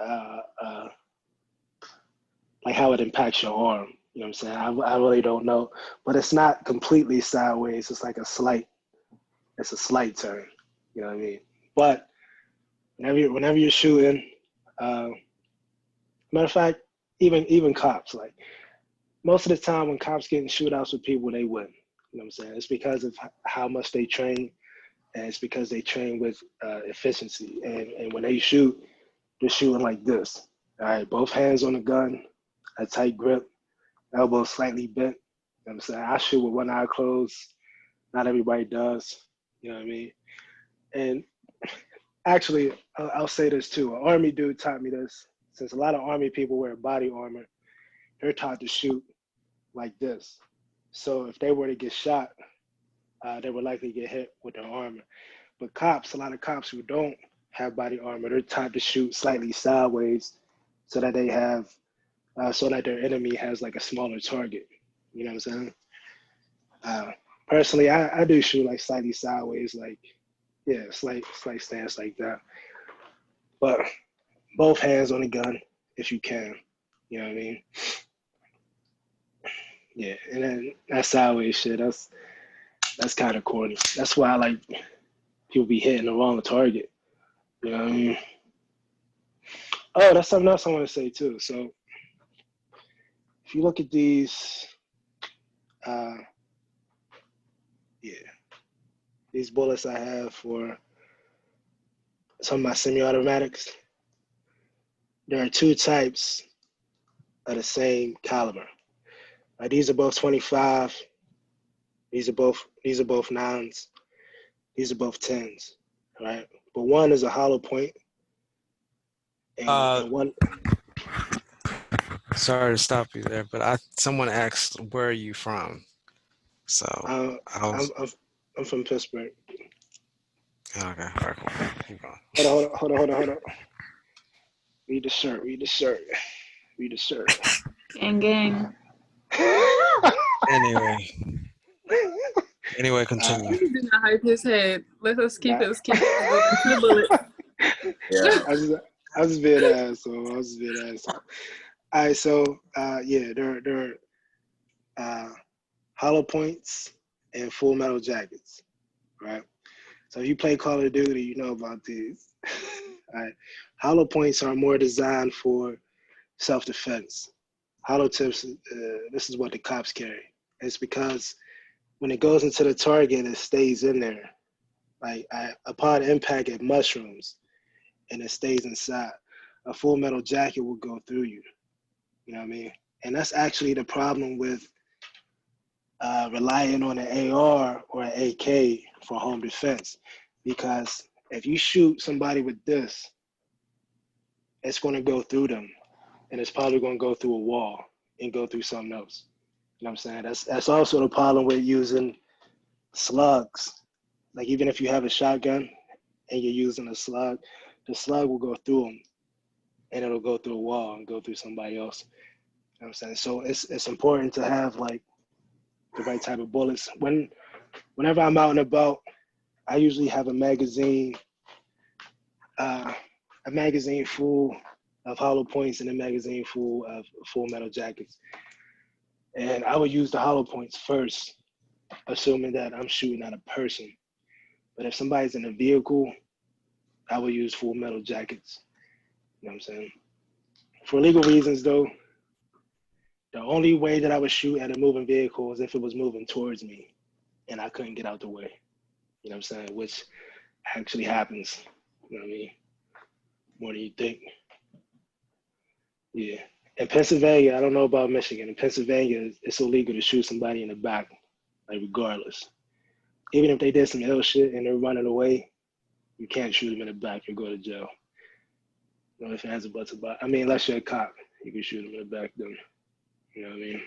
like how it impacts your arm. You know what I'm saying? I really don't know, but it's not completely sideways. It's like a slight turn. You know what I mean? But whenever you're shooting, matter of fact, even cops, like most of the time when cops get in shootouts with people, they win. You know what I'm saying? It's because of how much they train, and it's because they train with efficiency. And when they shoot, they're shooting like this. All right, both hands on the gun, a tight grip, elbow slightly bent. You know what I'm saying? I shoot with one eye closed. Not everybody does. You know what I mean? And actually, I'll say this too. An Army dude taught me this. Since a lot of Army people wear body armor, they're taught to shoot like this. So if they were to get shot, they would likely get hit with their armor. But cops, a lot of cops who don't have body armor, they're taught to shoot slightly sideways so that they have, so that their enemy has like a smaller target. You know what I'm saying? Personally, I do shoot like slightly sideways, like, yeah, slight stance like that. But both hands on the gun if you can. You know what I mean? Yeah, and then that sideways shit, that's kind of corny. That's why I like people be hitting the wrong target. You know what I mean? Oh, that's something else I want to say too. So if you look at these, these bullets I have for some of my semi-automatics, there are two types of the same caliber. These are both 25. These are both 9s. These are both 10s, right? But one is a hollow point, and one. Sorry to stop you there, but someone asked where are you from, so I was I'm from Pittsburgh. okay. All right, cool. Keep going. Hold on. Read the shirt. Gang. Anyway, continue. He did not hype his head. Let's keep it to the bullet. Yeah. I was being an asshole. All right, so yeah, there are hollow points and full metal jackets, right? So if you play Call of Duty, you know about these. All right, hollow points are more designed for self-defense. Hollow tips, this is what the cops carry. It's because when it goes into the target, it stays in there. Like upon impact, it mushrooms and it stays inside. A full metal jacket will go through you. You know what I mean? And that's actually the problem with relying on an AR or an AK for home defense. Because if you shoot somebody with this, it's going to go through them. And it's probably going to go through a wall and go through something else. You know what I'm saying? That's also the problem with using slugs. Like even if you have a shotgun and you're using a slug, the slug will go through them and it'll go through a wall and go through somebody else. You know what I'm saying? So it's important to have like the right type of bullets. Whenever I'm out and about, I usually have a magazine full of hollow points and a magazine full of full metal jackets. And I would use the hollow points first, assuming that I'm shooting at a person. But if somebody's in a vehicle, I would use full metal jackets. You know what I'm saying? For legal reasons, though, the only way that I would shoot at a moving vehicle is if it was moving towards me and I couldn't get out the way. You know what I'm saying? Which actually happens. You know what I mean? More than you think. Yeah. In Pennsylvania, I don't know about Michigan. In Pennsylvania, it's illegal to shoot somebody in the back, like regardless. Even if they did some ill shit and they're running away, you can't shoot them in the back. You go to jail. No ifs, ands, or buts about. I mean, unless you're a cop, you can shoot them in the back. Then, you know what I mean?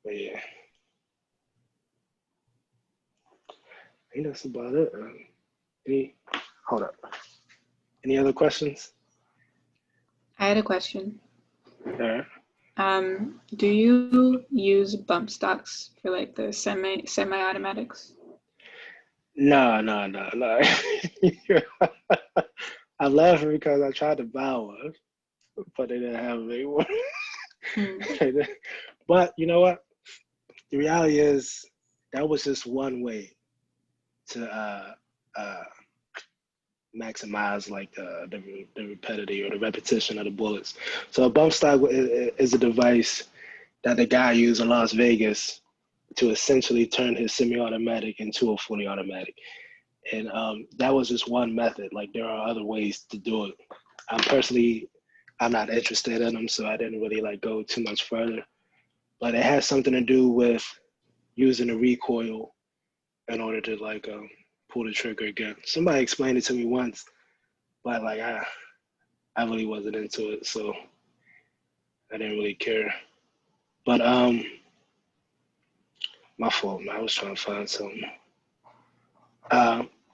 But yeah, I think that's about it. Hold up. Any other questions? I had a question. All right. Do you use bump stocks for like the semi-automatics? No. I'm laughing because I tried to buy one, but they didn't have them anymore. But you know what? The reality is that was just one way to maximize like the rapidity or the repetition of the bullets. So a bump stock is a device that the guy used in Las Vegas to essentially turn his semi-automatic into a fully automatic. And that was just one method. Like there are other ways to do it. I'm not interested in them, so I didn't really like go too much further. But it has something to do with using the recoil in order to like pull the trigger again. Somebody explained it to me once, but like I really wasn't into it, so I didn't really care. But my fault, man. I was trying to find something.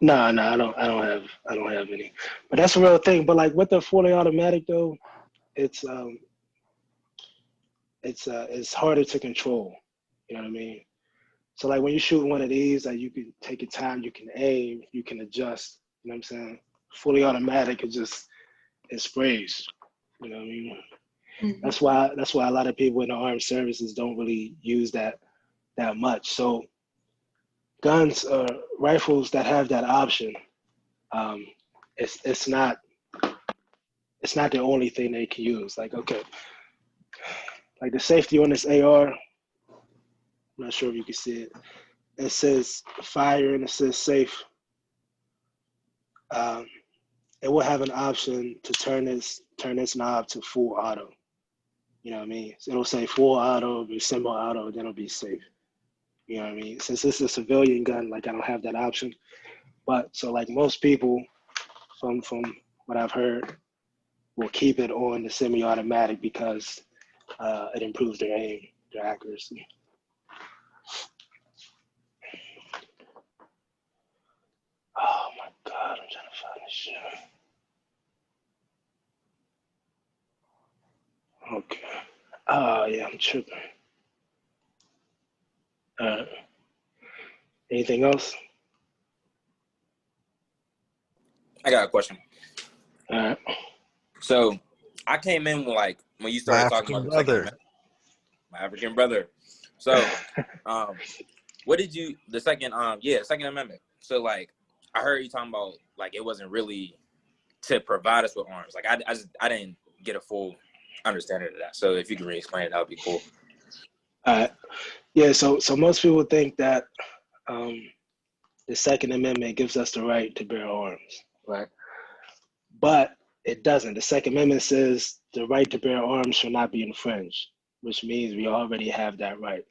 No, I don't have any. But that's a real thing. But like with the fully automatic though, it's harder to control. You know what I mean? So like when you shoot one of these, like you can take your time, you can aim, you can adjust. You know what I'm saying? Fully automatic, it sprays. You know what I mean? Mm-hmm. That's why a lot of people in the armed services don't really use that much. So guns or rifles that have that option, it's not the only thing they can use. Like okay, like the safety on this AR. I'm not sure if you can see it. It says fire and it says safe. It will have an option to turn this knob to full auto. You know what I mean? So it'll say full auto, be semi-auto, then it'll be safe. You know what I mean? Since this is a civilian gun, like I don't have that option. But so like most people, from what I've heard, will keep it on the semi-automatic because it improves their aim, their accuracy. Oh my God, I'm trying to find this shit. Okay. Oh yeah, I'm tripping. Anything else? I got a question. All right. So I came in like when you started talking about the Second Amendment. My African brother. So, what did you the Second Amendment? So like I heard you talking about like it wasn't really to provide us with arms. Like I didn't get a full understanding of that. So if you can re-explain it, that would be cool. All right. Yeah. So most people think that the Second Amendment gives us the right to bear arms, right? But it doesn't. The Second Amendment says the right to bear arms shall not be infringed, which means we already have that right.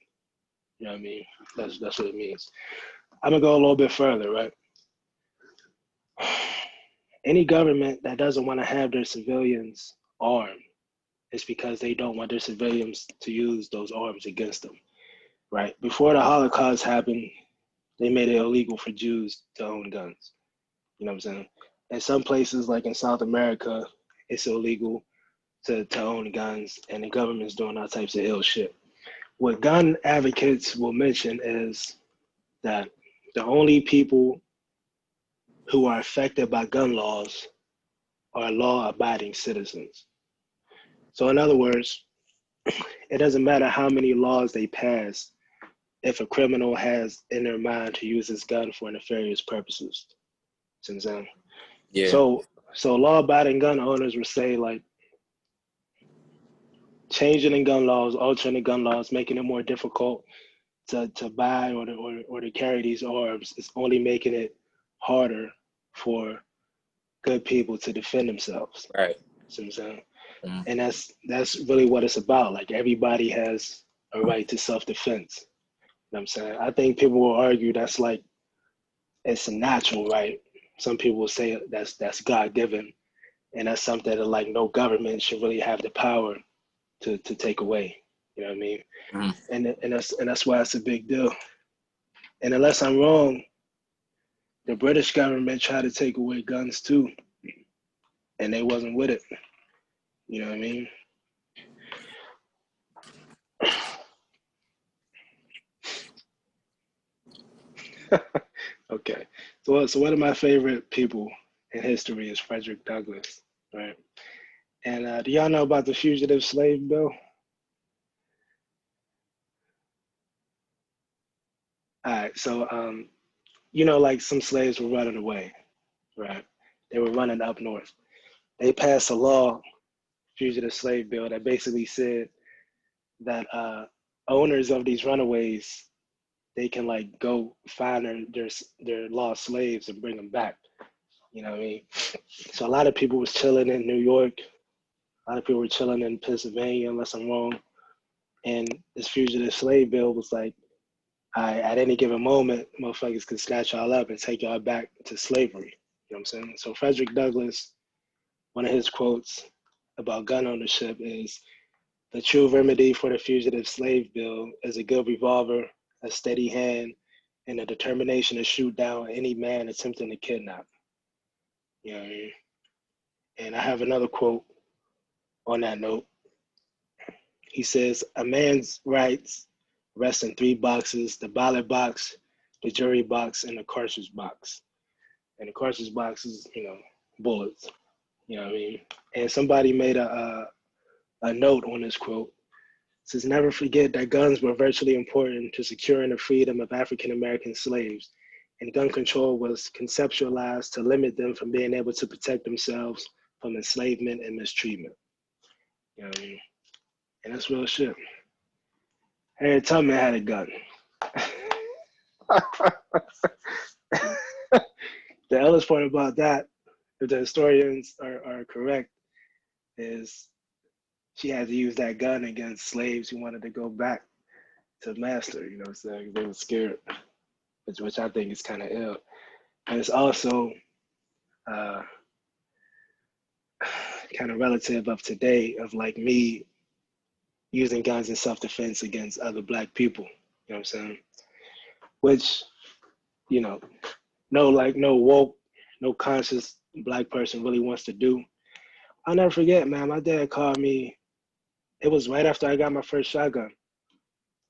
You know what I mean? That's what it means. I'm gonna go a little bit further, right? Any government that doesn't want to have their civilians armed is because they don't want their civilians to use those arms against them, right? Before the Holocaust happened, they made it illegal for Jews to own guns. You know what I'm saying? In some places, like in South America, it's illegal to own guns, and the government's doing all types of ill shit. What gun advocates will mention is that the only people who are affected by gun laws are law-abiding citizens. So in other words, it doesn't matter how many laws they pass if a criminal has in their mind to use his gun for nefarious purposes. Yeah. So law-abiding gun owners will say like changing in gun laws, altering the gun laws, making it more difficult to buy or to carry these arms is only making it harder for good people to defend themselves. Right. See what I'm saying? Mm-hmm. And that's really what it's about. Like, everybody has a right to self-defense. You know what I'm saying? I think people will argue that's like, it's a natural right. Some people will say that's God-given, and that's something that like no government should really have the power to take away. You know what I mean? Mm-hmm. And that's why it's a big deal. And unless I'm wrong, the British government tried to take away guns too, and they wasn't with it. You know what I mean? Okay. So one of my favorite people in history is Frederick Douglass, right? And do y'all know about the Fugitive Slave Bill? All right. So like some slaves were running away, right? They were running up north. They passed a law, Fugitive Slave Bill, that basically said that owners of these runaways, they can like go find their lost slaves and bring them back. You know what I mean? So a lot of people was chilling in New York. A lot of people were chilling in Pennsylvania, unless I'm wrong. And this Fugitive Slave Bill was like, at any given moment, motherfuckers could snatch y'all up and take y'all back to slavery. You know what I'm saying? So Frederick Douglass, one of his quotes about gun ownership is, "The true remedy for the Fugitive Slave Bill is a good revolver, a steady hand, and a determination to shoot down any man attempting to kidnap." You know what I mean? And I have another quote on that note. He says, "A man's rights rest in 3 boxes: the ballot box, the jury box, and the cartridge box." And the cartridge box is, bullets. You know what I mean? And somebody made a note on this quote. It says, "Never forget that guns were virtually important to securing the freedom of African American slaves, and gun control was conceptualized to limit them from being able to protect themselves from enslavement and mistreatment." You know what I mean? And that's real shit. Harriet Tubman had a gun. The illest part about that, if the historians are correct, is she had to use that gun against slaves who wanted to go back to master, you know what I'm saying? They were scared, which I think is kind of ill. And it's also kind of relative of today, of like me using guns in self-defense against other Black people, you know what I'm saying? Which, no woke, no conscious Black person really wants to do. I'll never forget, man, my dad called me, it was right after I got my first shotgun.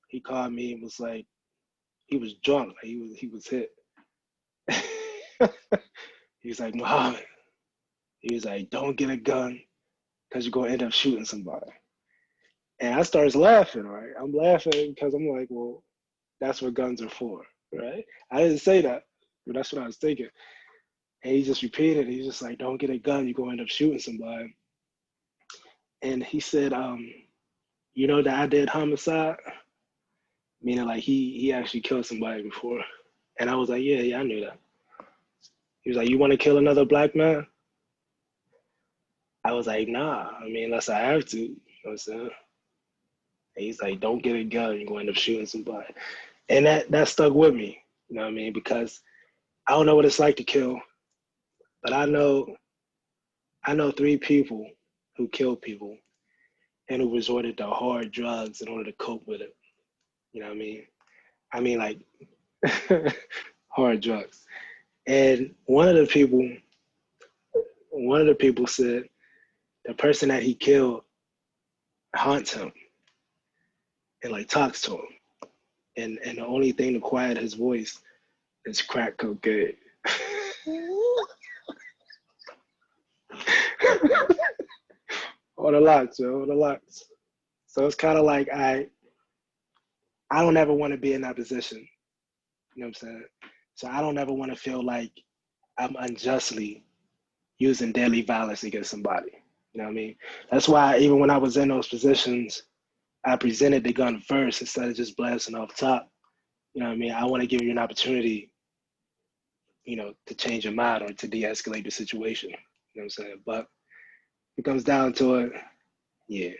He called me and was like, he was drunk, like he was hit. He was like, "Muhammad," he was like, "don't get a gun because you're going to end up shooting somebody." And I started laughing, right? I'm laughing because I'm like, well, that's what guns are for, right? I didn't say that, but that's what I was thinking. And he just repeated, he's just like, "Don't get a gun, you're going to end up shooting somebody." And he said, that I did homicide? Meaning like he actually killed somebody before. And I was like, yeah, I knew that. He was like, "You want to kill another Black man?" I was like, "Nah, I mean, unless I have to," you know what I'm saying? And he's like, "Don't get a gun, you're going to end up shooting somebody." And that stuck with me, you know what I mean? Because I don't know what it's like to kill, but I know 3 people who killed people and who resorted to hard drugs in order to cope with it. You know what I mean? I mean, like, hard drugs. And one of the people said the person that he killed haunts him and like talks to him. And the only thing to quiet his voice is crack cocaine. On the locks, yo, on the locks. So it's kind of like I don't ever want to be in that position. You know what I'm saying? So I don't ever want to feel like I'm unjustly using deadly violence against somebody. You know what I mean? That's why even when I was in those positions, I presented the gun first instead of just blasting off top, You know what I mean? I want to give you an opportunity, you know, to change your mind or to de-escalate the situation. You know what I'm saying? But if it comes down to it, yeah.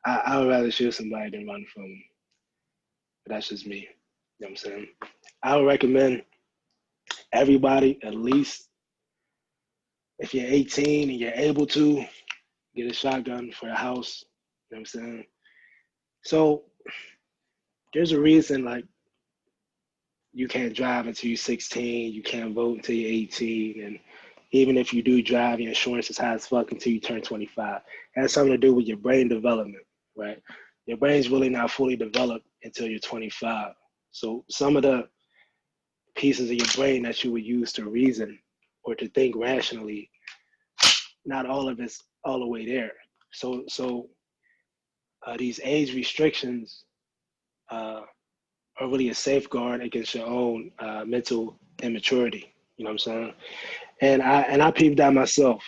I would rather shoot somebody than run from them. But that's just me. You know what I'm saying? I would recommend everybody, at least if you're 18 and you're able to, get a shotgun for the house. You know what I'm saying? So there's a reason, like, you can't drive until you're 16, you can't vote until you're 18, and even if you do drive, your insurance is high as fuck until you turn 25. It has something to do with your brain development, right? Your brain's really not fully developed until you're 25. So some of the pieces of your brain that you would use to reason or to think rationally, not all of it's all the way there. So these age restrictions are really a safeguard against your own mental immaturity. You know what I'm saying? And I peeped that myself.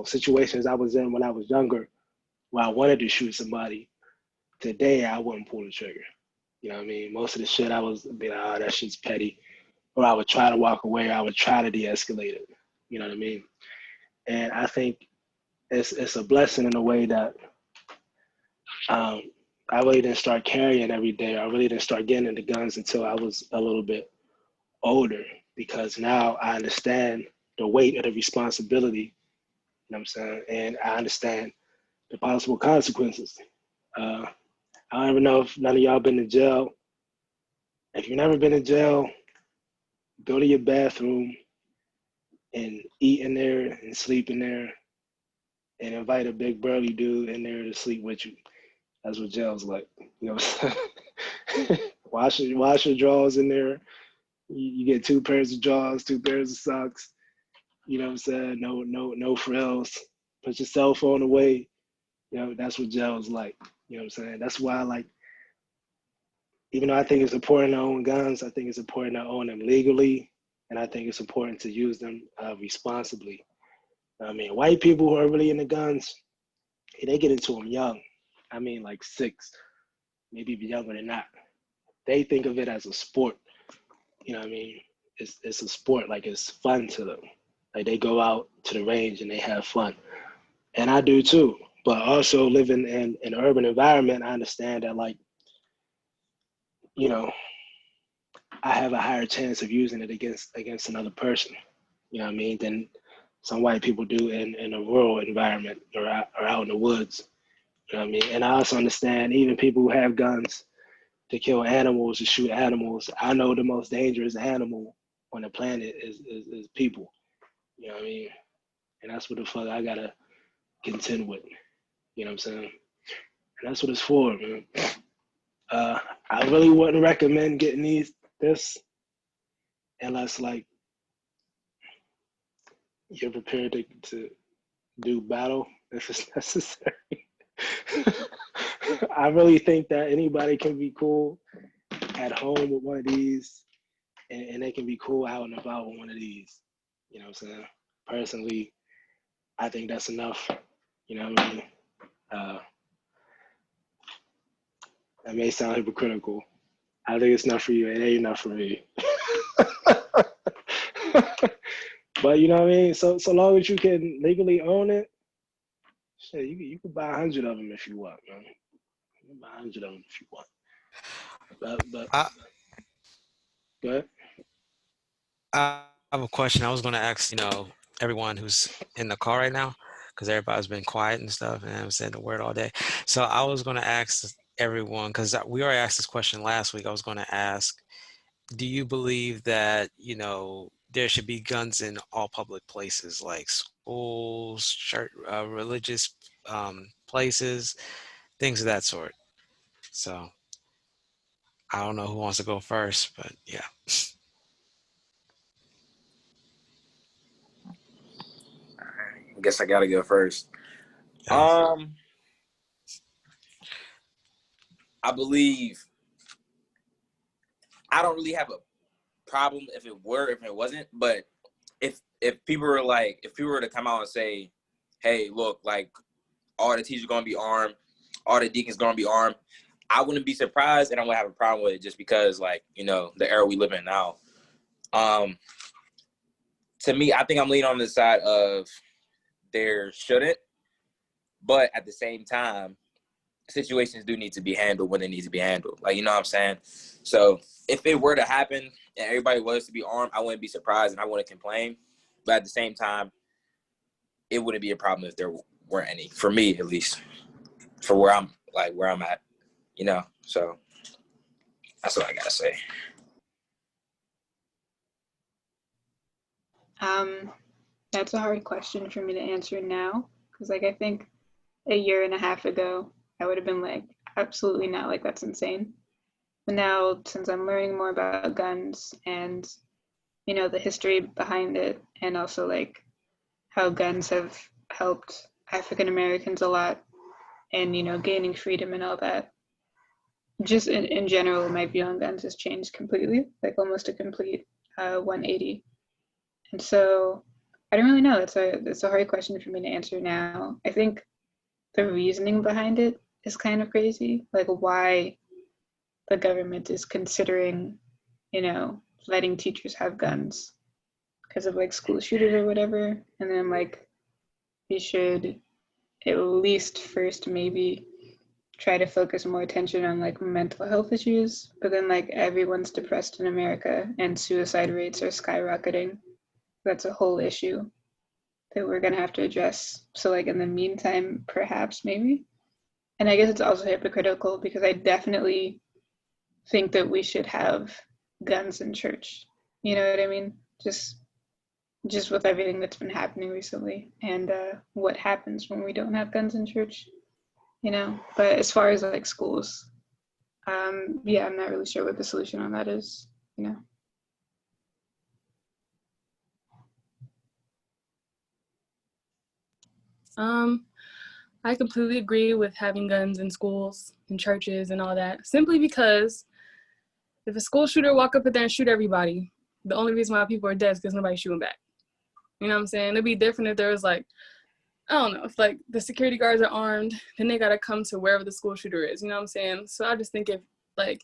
Situations I was in when I was younger, where I wanted to shoot somebody. Today, I wouldn't pull the trigger. You know what I mean? Most of the shit I was be like, oh, that shit's petty. Or I would try to walk away. Or I would try to de-escalate it. You know what I mean? And I think it's a blessing in a way that I really didn't start carrying every day. I really didn't start getting into guns until I was a little bit older, because now I understand the weight of the responsibility. You know what I'm saying? And I understand the possible consequences. I don't even know if none of y'all been to jail. If you've never been in jail, go to your bathroom and eat in there and sleep in there and invite a big burly dude in there to sleep with you. That's what jail's like. You know what I'm saying? wash your drawers in there. You get 2 pairs of drawers, 2 pairs of socks. You know what I'm saying? No frills. Put your cell phone away. You know, that's what jail's like. You know what I'm saying? That's why I like, even though I think it's important to own guns, I think it's important to own them legally, and I think it's important to use them responsibly. I mean, white people who are really into guns, they get into them young. I mean, like 6, maybe even younger than that. They think of it as a sport. You know what I mean? It's a sport, like it's fun to them. Like they go out to the range and they have fun. And I do too. But also living in an urban environment, I understand that, like, you know, I have a higher chance of using it against another person, you know what I mean, than some white people do in a rural environment or out in the woods. You know what I mean? And I also understand even people who have guns to kill animals, to shoot animals. I know the most dangerous animal on the planet is people. You know what I mean? And that's what the fuck I gotta contend with. You know what I'm saying? And that's what it's for, man. I really wouldn't recommend getting this unless, like, you're prepared to do battle if it's necessary. I really think that anybody can be cool at home with one of these, and they can be cool out and about with one of these. You know what I'm saying? Personally, I think that's enough. You know what I mean? That may sound hypocritical. I think it's not for you. It ain't enough for me. But you know what I mean? So long as you can legally own it, shit, you can buy 100 of them if you want, man. You can buy 100 of them if you want. But go ahead. I have a question. I was going to ask, everyone who's in the car right now, because everybody's been quiet and stuff, and I haven't said a word all day. So I was going to ask everyone, because we already asked this question last week. I was going to ask, do you believe that, there should be guns in all public places like schools, church, religious places, things of that sort? So I don't know who wants to go first, but yeah. I guess I gotta go first. Yeah. I believe I don't really have a problem if it wasn't, but if people were to come out and say, hey, look, like, all the teachers are gonna be armed, all the deacons gonna be armed, I wouldn't be surprised, and I wouldn't have a problem with it just because, like, you know, the era we live in now. To me, I think I'm leaning on the side of there shouldn't, but at the same time, situations do need to be handled when they need to be handled. Like, you know what I'm saying? So if it were to happen and everybody was to be armed, I wouldn't be surprised and I wouldn't complain. But at the same time, it wouldn't be a problem if there weren't any, for me at least, for where I'm at, you know? So that's what I gotta say. That's a hard question for me to answer now, because like I think a year and a half ago I would have been like, absolutely not, like that's insane. But now, since I'm learning more about guns and, you know, the history behind it, and also like how guns have helped African Americans a lot, and, you know, gaining freedom and all that, just in general, my view on guns has changed completely, like almost a complete 180. And so I don't really know. It's a hard question for me to answer now. I think the reasoning behind it is kind of crazy, like why the government is considering, you know, letting teachers have guns because of like school shooters or whatever. And then like we should at least first maybe try to focus more attention on like mental health issues, but then like everyone's depressed in America and suicide rates are skyrocketing. That's a whole issue that we're gonna have to address. So like in the meantime, perhaps maybe. And I guess it's also hypocritical because I definitely think that we should have guns in church. You know what I mean? Just with everything that's been happening recently and what happens when we don't have guns in church, you know? But as far as like schools, yeah, I'm not really sure what the solution on that is, you know? I completely agree with having guns in schools and churches and all that, simply because if a school shooter walk up in there and shoot everybody, the only reason why people are dead is because nobody's shooting back. You know what I'm saying? It'd be different if there was like, I don't know, if like the security guards are armed, then they gotta come to wherever the school shooter is, you know what I'm saying? So I just think if like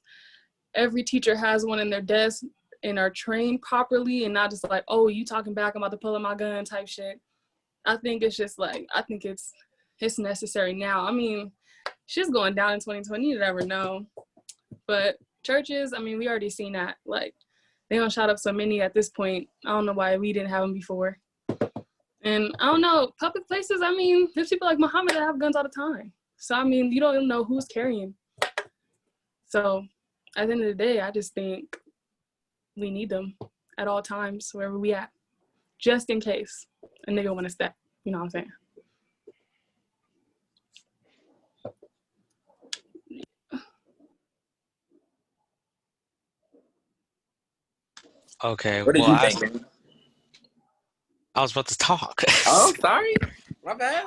every teacher has one in their desk and are trained properly and not just like, oh, you talking back, I'm about to pull out my gun type shit. I think it's just like, I think it's necessary now. I mean, shit's going down in 2020, you never know. But churches, I mean, we already seen that. Like, they don't shot up so many at this point. I don't know why we didn't have them before. And I don't know, public places, I mean, there's people like Muhammad that have guns all the time. So, I mean, you don't even know who's carrying. So, at the end of the day, I just think we need them at all times, wherever we at, just in case a nigga want to step. You know what I'm saying? Okay. What did Well, you think? I was about to talk. Oh, sorry. My bad.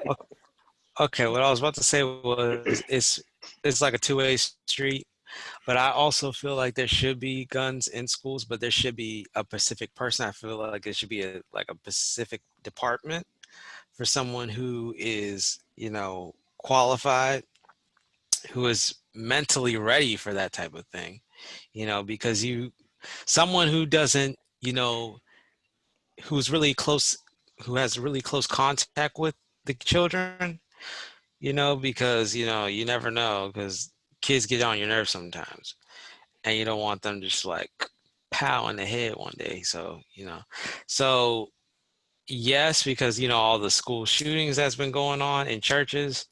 Okay, what I was about to say was it's like a two-way street, but I also feel like there should be guns in schools, but there should be a specific person. I feel like it should be a specific department for someone who is, you know, qualified, who is mentally ready for that type of thing, you know, because someone who doesn't, you know, who's really close, who has really close contact with the children, you know, because, you know, you never know, because kids get on your nerves sometimes and you don't want them just like pow in the head one day. So, you know, so yes, because, you know, all the school shootings that's been going on in churches.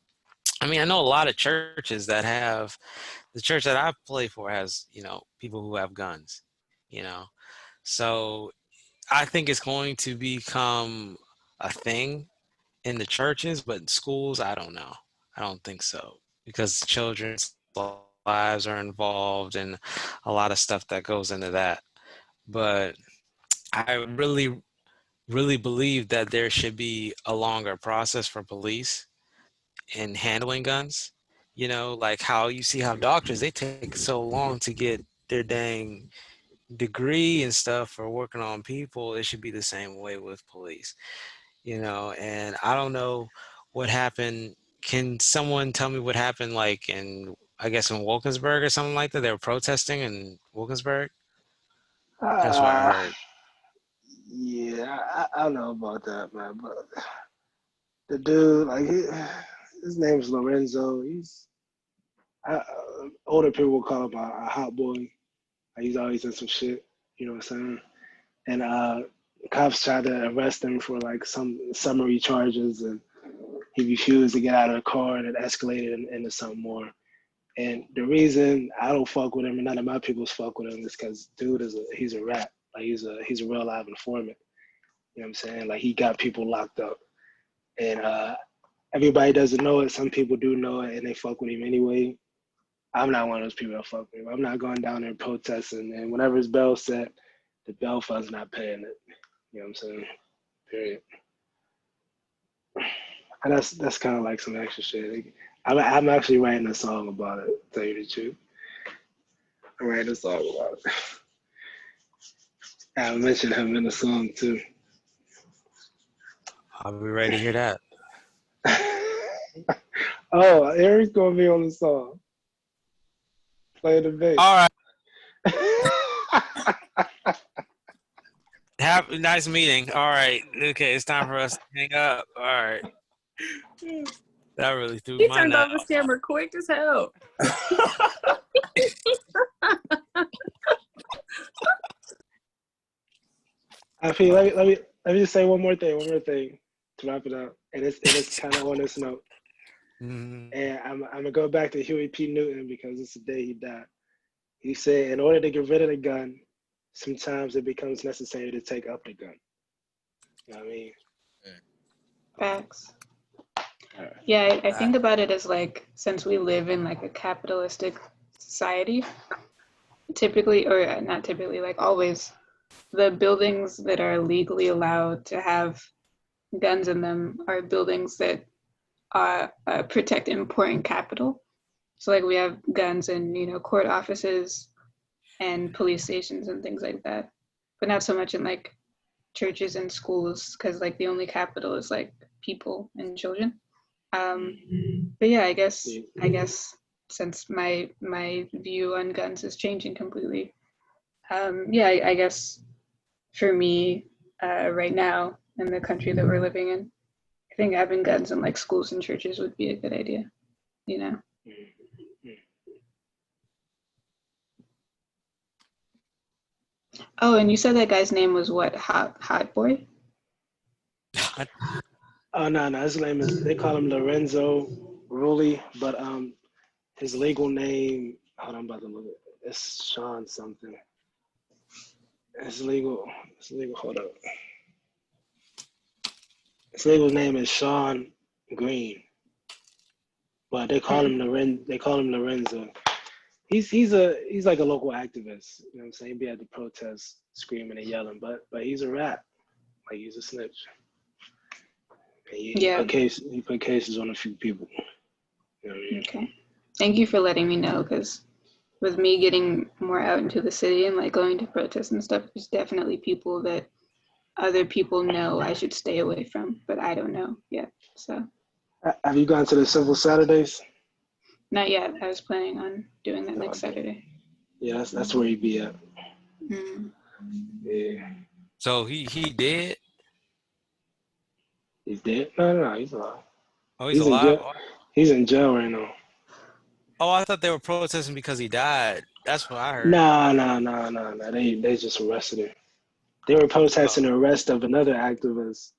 I mean, I know a lot of churches that have, the church that I play for has, you know, people who have guns, you know. So I think it's going to become a thing in the churches, but in schools, I don't know. I don't think so, because children's lives are involved and a lot of stuff that goes into that. But I really, really believe that there should be a longer process for police in handling guns. You know, like how you see how doctors, they take so long to get their dang degree and stuff for working on people. It should be the same way with police, you know. And I don't know what happened. Can someone tell me what happened like in I guess in Wilkinsburg or something like that. They were protesting in Wilkinsburg. That's what I Uh, heard. yeah, I don't know about that, man. But the dude, like, his name is Lorenzo. Older people will call him a hot boy. Like, he's always in some shit. You know what I'm saying? And cops tried to arrest him for like some summary charges, and he refused to get out of the car, and it escalated into something more. And the reason I don't fuck with him and none of my people's fuck with him is because dude he's a rat. Like he's a real live informant. You know what I'm saying? Like he got people locked up. And everybody doesn't know it. Some people do know it and they fuck with him anyway. I'm not one of those people that fuck with him. I'm not going down there protesting, and whenever his bell's set, the bell fund's not paying it. You know what I'm saying? Period. And that's kind of like some extra shit. I'm actually writing a song about it, to tell you the truth. I'm writing a song about it. I mentioned him in the song too. I'll be ready to hear that. Oh, Eric's gonna be on the song. Play the bass. All right. Have a nice meeting. All right. Okay, it's time for us to hang up. All right. That really threw He my turned nut off his camera quick as hell. I feel let me just say one more thing to wrap it up, and it's kind of on this note. Mm-hmm. And I'm gonna go back to Huey P. Newton because it's the day he died. He said, in order to get rid of the gun, sometimes it becomes necessary to take up the gun. You know what I mean? Facts. Yeah, I think about it as like, since we live in like a capitalistic society, typically, or not typically, like always, the buildings that are legally allowed to have guns in them are buildings that protect important capital. So like we have guns in, court offices and police stations and things like that, but not so much in like churches and schools, because like the only capital is like people and children. But yeah, I guess since my view on guns is changing completely, I guess for me right now in the country that we're living in, I think having guns in like schools and churches would be a good idea, Oh, and you said that guy's name was what? Hot Boy? Oh no, his name is, they call him Lorenzo Rulli, but his legal name, hold on, I'm about to look at it. It's Sean something. His legal, hold up. His legal name is Sean Green, but they call him Lorenzo. He's like a local activist. You know what I'm saying? He'd be at the protest screaming and yelling, but he's a rat. Like he's a snitch. And he put cases on a few people. You know what I mean? Okay. Thank you for letting me know, because with me getting more out into the city and like going to protests and stuff, there's definitely people that other people know I should stay away from, but I don't know yet. So. Have you gone to the Civil Saturdays? Not yet. I was planning on doing that next Saturday. Yeah, that's where he'd be at. Mm. Yeah. So he dead? He's dead? No, he's alive. Oh, he's alive? He's in jail right now. Oh, I thought they were protesting because he died. That's what I heard. No. They just arrested him. They were protesting the arrest of another activist,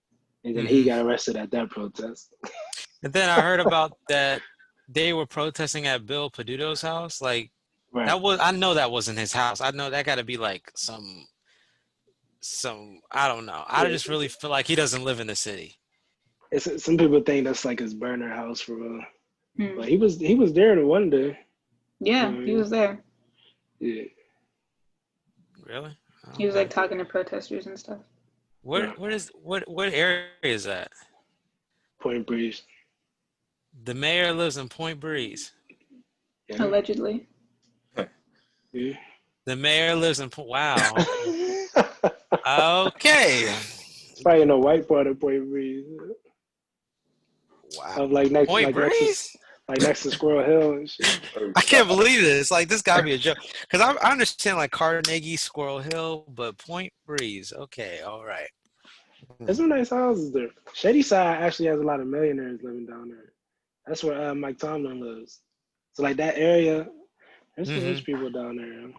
and then he got arrested at that protest. And then I heard about that they were protesting at Bill Peduto's house. Like, right. I know that wasn't his house. I know that got to be like some, I don't know. I just really feel like he doesn't live in the city. Some people think that's like his burner house for real. But he was there the one day. Yeah, he was there. Yeah. Really? He was like talking to protesters and stuff. What area is that? Point Breeze. The mayor lives in Point Breeze. Yeah. Allegedly. Yeah. The mayor lives in Wow. Okay. It's probably in a white part of Point Breeze. Wow. Of like next, Point like Breeze? like next to Squirrel Hill and shit. I can't believe this. Like, this gotta be a joke. Because I understand, like, Carnegie, Squirrel Hill, but Point Breeze. Okay, all right. There's some nice houses there. Shady Side actually has a lot of millionaires living down there. That's where Mike Tomlin lives. So, like, that area, there's some rich people down there.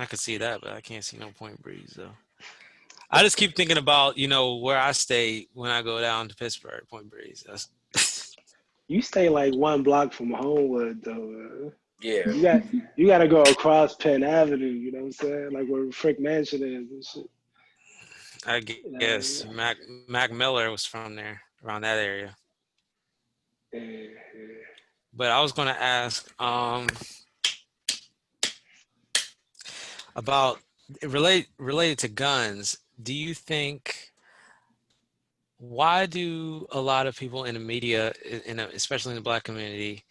I could see that, but I can't see no Point Breeze, though. I just keep thinking about, where I stay when I go down to Pittsburgh, Point Breeze. You stay like 1 block from Homewood, though. Yeah. You got to go across Penn Avenue. You know what I'm saying? Like where Frick Mansion is and shit. I guess Mac Miller was from there, around that area. Yeah. But I was going to ask about related to guns. Do you think, why do a lot of people in the media, especially in the Black community,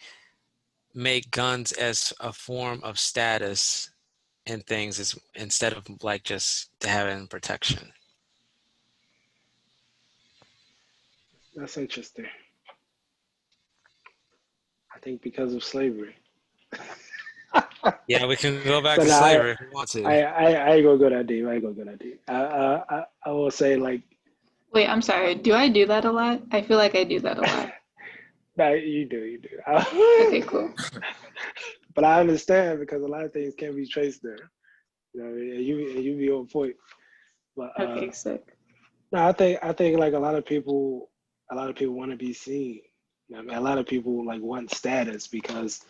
make guns as a form of status and things instead of like just having protection? That's interesting. I think because of slavery. Yeah, we can go back to slavery if we want to. I ain't gonna go that deep. I will say, like. Wait, I'm sorry. Do I do that a lot? I feel like I do that a lot. No, you do. Okay, cool. But I understand because a lot of things can be traced there. And you be on point. But okay, sick. No, I think like a lot of people want to be seen. I mean, a lot of people like want status because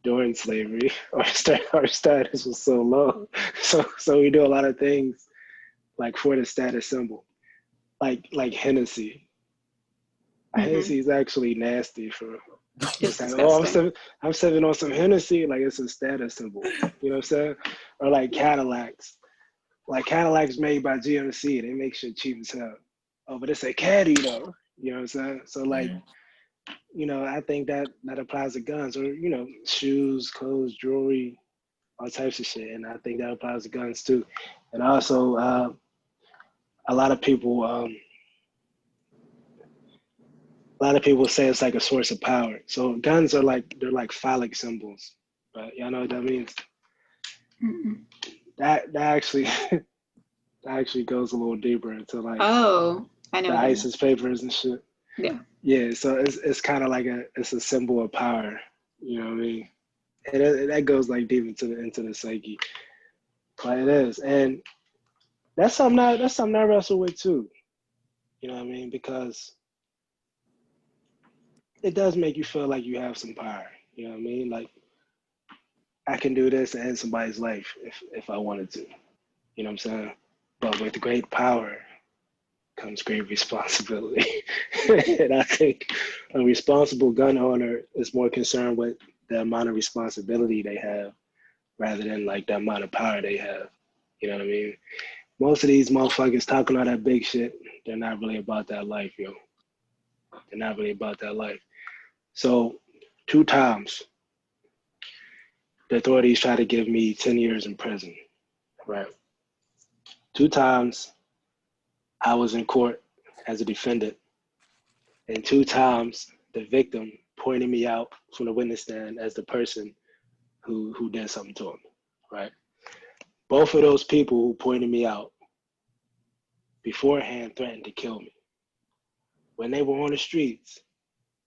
during slavery our status was so low. So we do a lot of things like for the status symbol. Like Hennessy. Hennessy is actually nasty for. It's I'm sipping on some Hennessy, like it's a status symbol. You know what I'm saying? Or like Cadillacs. Like Cadillacs made by GMC, they make shit cheap as hell. Oh, but it's a caddy though. You know what I'm saying? So like, I think that applies to guns or, shoes, clothes, jewelry, all types of shit. And I think that applies to guns too. And also, a lot of people say it's like a source of power. So guns are they're like phallic symbols. But y'all know what that means? Mm-mm. That actually goes a little deeper into like I know the ISIS papers and shit. Yeah. So it's kind of like it's a symbol of power. You know what I mean? And that goes like deep into the psyche. But it is, and that's something I wrestle with too. You know what I mean? Because it does make you feel like you have some power. You know what I mean? Like I can do this and end somebody's life if I wanted to. You know what I'm saying? But with great power comes great responsibility. And I think a responsible gun owner is more concerned with the amount of responsibility they have rather than like the amount of power they have. You know what I mean? Most of these motherfuckers talking all that big shit, they're not really about that life, yo. They're not really about that life. So 2 times the authorities tried to give me 10 years in prison, right? 2 times I was in court as a defendant, and 2 times the victim pointed me out from the witness stand as the person who did something to him, right? Both of those people who pointed me out beforehand threatened to kill me. When they were on the streets,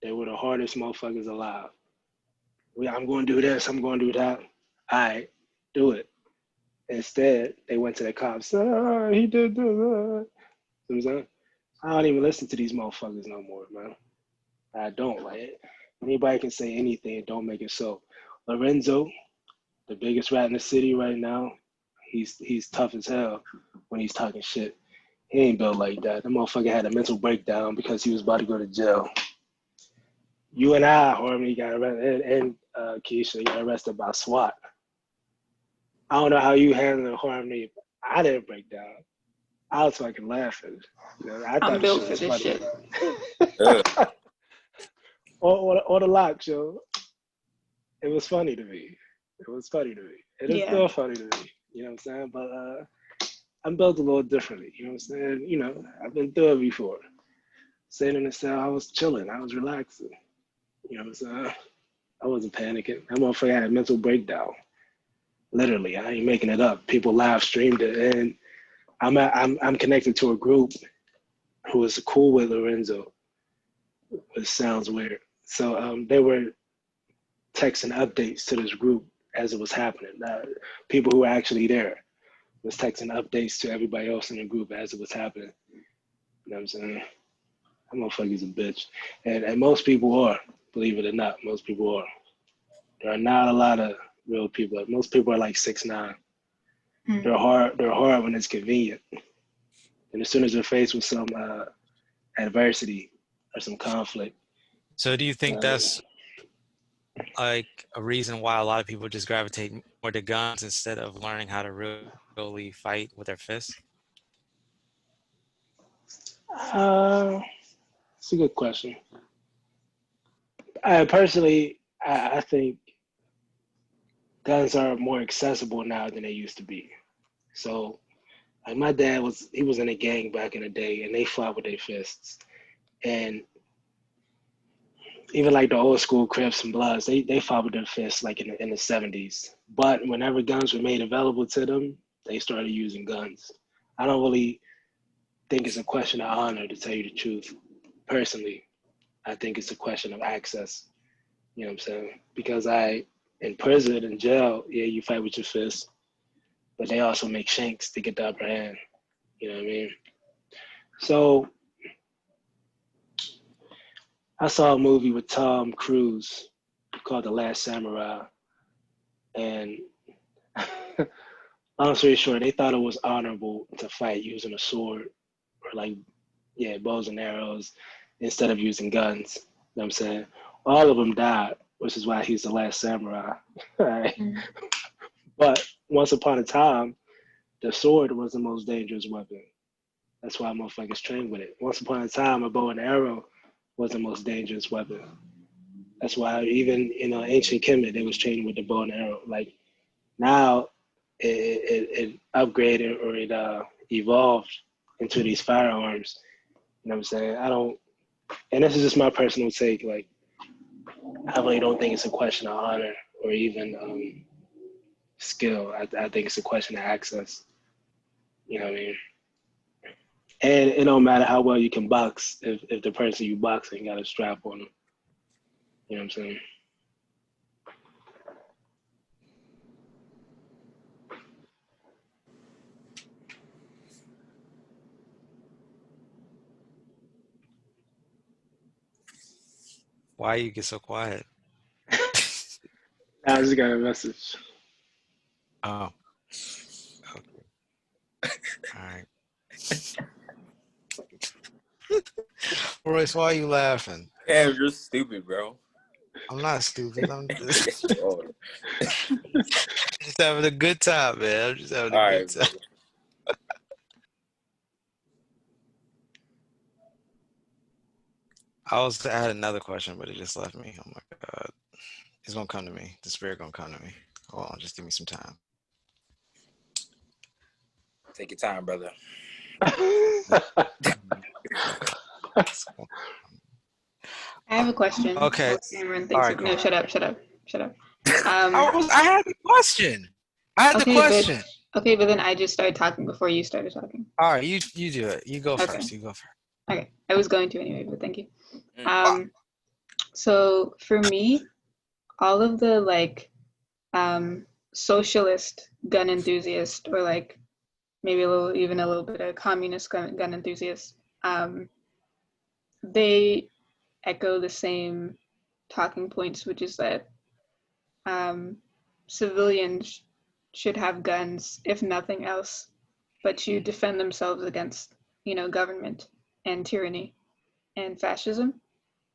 they were the hardest motherfuckers alive. I'm going to do this, I'm going to do that. All right, do it. Instead, they went to the cops. He did this. You know what I'm saying? I don't even listen to these motherfuckers no more, man. I don't. Like, anybody can say anything, don't make it so. Lorenzo, the biggest rat in the city right now, he's tough as hell when he's talking shit. He ain't built like that. The motherfucker had a mental breakdown because he was about to go to jail. You and I, Harmony, got arrested, and Keisha got arrested by SWAT. I don't know how you handled it, Harmony. I didn't break down. I was fucking laughing. I thought I'm built for this shit. or the locks, yo. It was funny to me. It is still funny to me. You know what I'm saying? But I'm built a little differently. You know what I'm saying? I've been through it before. Sitting in the cell, I was chilling. I was relaxing. You know what I'm saying? I wasn't panicking. That motherfucker had a mental breakdown. Literally, I ain't making it up. People live streamed it, and I'm connected to a group who is cool with Lorenzo. It sounds weird. So they were texting updates to this group as it was happening. People who were actually there was texting updates to everybody else in the group as it was happening. You know what I'm saying? That motherfucker's a bitch. And most people are, believe it or not, most people are. There are not a lot of real people. Most people are like 6'9". They're hard when it's convenient. And as soon as they're faced with some adversity or some conflict. So do you think that's like a reason why a lot of people just gravitate more to guns instead of learning how to really fight with their fists? It's a good question. Personally, I think guns are more accessible now than they used to be. So, like my dad was in a gang back in the day, and they fought with their fists. And even like the old school Crips and Bloods, they fought with their fists like in the 70s. But whenever guns were made available to them, they started using guns. I don't really think it's a question of honor, to tell you the truth. Personally, I think it's a question of access. You know what I'm saying? Because in prison, in jail, yeah, you fight with your fists, but they also make shanks to get the upper hand. You know what I mean? So I saw a movie with Tom Cruise called The Last Samurai, and long story short, they thought it was honorable to fight using a sword or bows and arrows instead of using guns. You know what I'm saying? All of them died, which is why he's the last samurai. Right? But once upon a time, the sword was the most dangerous weapon. That's why motherfuckers trained with it. Once upon a time, a bow and arrow was the most dangerous weapon. That's why even in ancient Kemet, they was training with the bow and arrow. Like now, it upgraded or it evolved into these firearms. You know what I'm saying? And this is just my personal take. Like, I really don't think it's a question of honor or even skill. I think it's a question of access. You know what I mean? And it don't matter how well you can box if the person you boxing got a strap on them. You know what I'm saying? Why you get so quiet? I just got a message. Oh. Okay. All right. Royce, why are you laughing? Damn, you're stupid, bro. I'm not stupid. I'm just, just having a good time, man. I'm just having a good time. I had another question, but it just left me. Oh my God. It's gonna come to me. The spirit gonna come to me. Hold on, just give me some time. Take your time, brother. I have a question. Okay. All right, no, shut up. I had the question. Okay, but then I just started talking before you started talking. All right, you do it. You go first. You go first. Okay, I was going to anyway, but thank you. So for me, all of the socialist gun enthusiast, or maybe a little bit of communist gun enthusiast, they echo the same talking points, which is that civilians should have guns, if nothing else, but to defend themselves against, government and tyranny and fascism.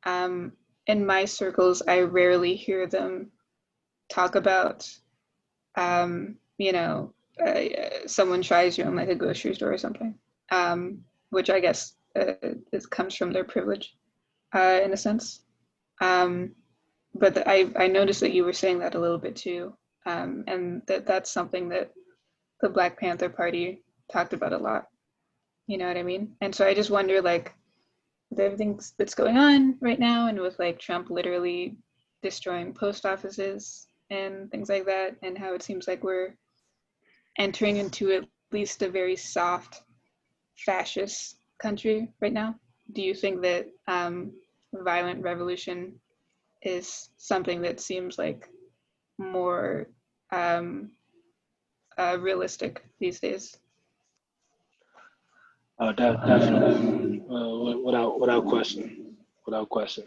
In my circles, I rarely hear them talk about, someone tries you in a grocery store or something, which I guess comes from their privilege, in a sense. But I noticed that you were saying that a little bit too, and that's something that the Black Panther Party talked about a lot. You know what I mean? And so I just wonder, with everything that's going on right now, and with like Trump literally destroying post offices and things like that, and how it seems like we're entering into at least a very soft fascist country right now. Do you think that violent revolution is something that seems like more realistic these days? Definitely, without question, without question.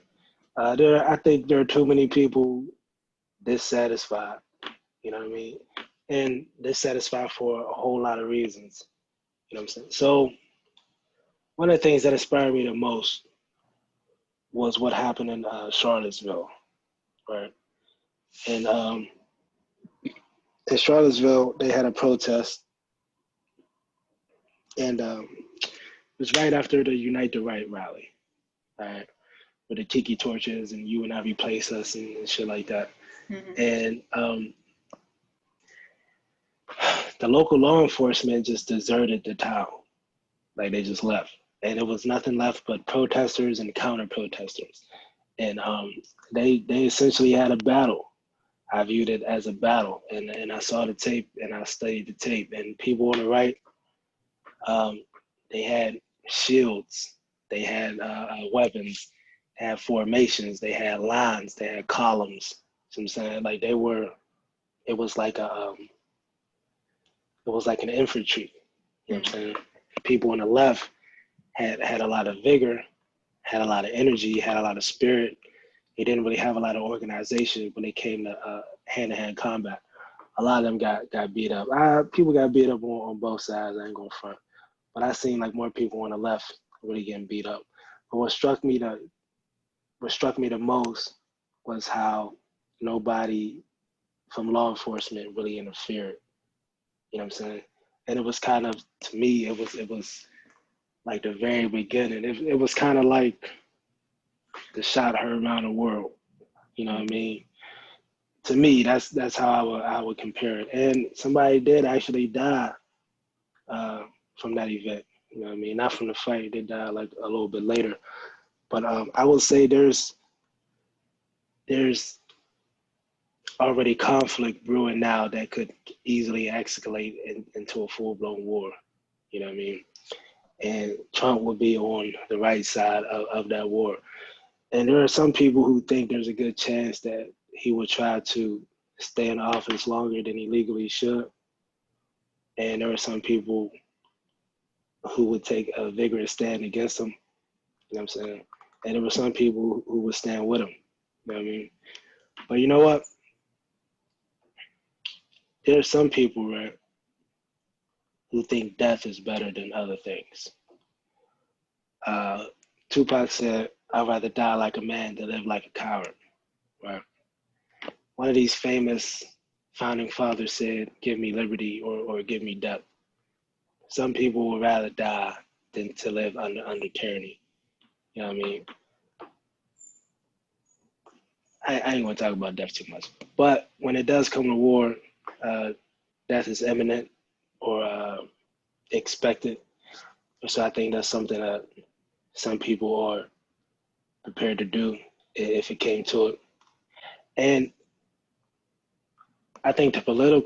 I think there are too many people dissatisfied. You know what I mean? And dissatisfied for a whole lot of reasons. You know what I'm saying? So one of the things that inspired me the most was what happened in Charlottesville, right? And in Charlottesville, they had a protest, and it was right after the Unite the Right rally, right? With the tiki torches and "You and I Replace Us" and shit like that. And the local law enforcement just deserted the town. Like they just left. And it was nothing left but protesters and counter protesters. And they essentially had a battle. I viewed it as a battle. And I saw the tape and I studied the tape. And people on the right, they had shields, they had weapons, they had formations, they had lines, they had columns. You know what I'm saying? Like it was like an infantry. You know what I'm saying? People on the left had a lot of vigor, had a lot of energy, had a lot of spirit. They didn't really have a lot of organization when it came to hand-to-hand combat. A lot of them got beat up. People got beat up on both sides. I ain't gonna front, but I seen like more people on the left really getting beat up. But what struck me the most was how nobody from law enforcement really interfered. You know what I'm saying? And it was kind of, to me, it was like the very beginning. It was kind of like the shot heard around the world. You know what I mean? To me, that's how I would compare it. And somebody did actually die from that event. You know what I mean? Not from the fight. They died like a little bit later. But I would say there's already conflict brewing now that could easily escalate into a full-blown war. You know what I mean? And Trump would be on the right side of that war. And there are some people who think there's a good chance that he will try to stay in office longer than he legally should. And there are some people who would take a vigorous stand against him. You know what I'm saying? And there were some people who would stand with him. You know what I mean? But you know what? There are some people, right, who think death is better than other things. Tupac said, "I'd rather die like a man than live like a coward." Right? One of these famous founding fathers said, "Give me liberty or give me death." Some people would rather die than to live under tyranny. You know what I mean? I ain't gonna talk about death too much. But when it does come to war, death is imminent or expected. So I think that's something that some people are prepared to do if it came to it. And I think the political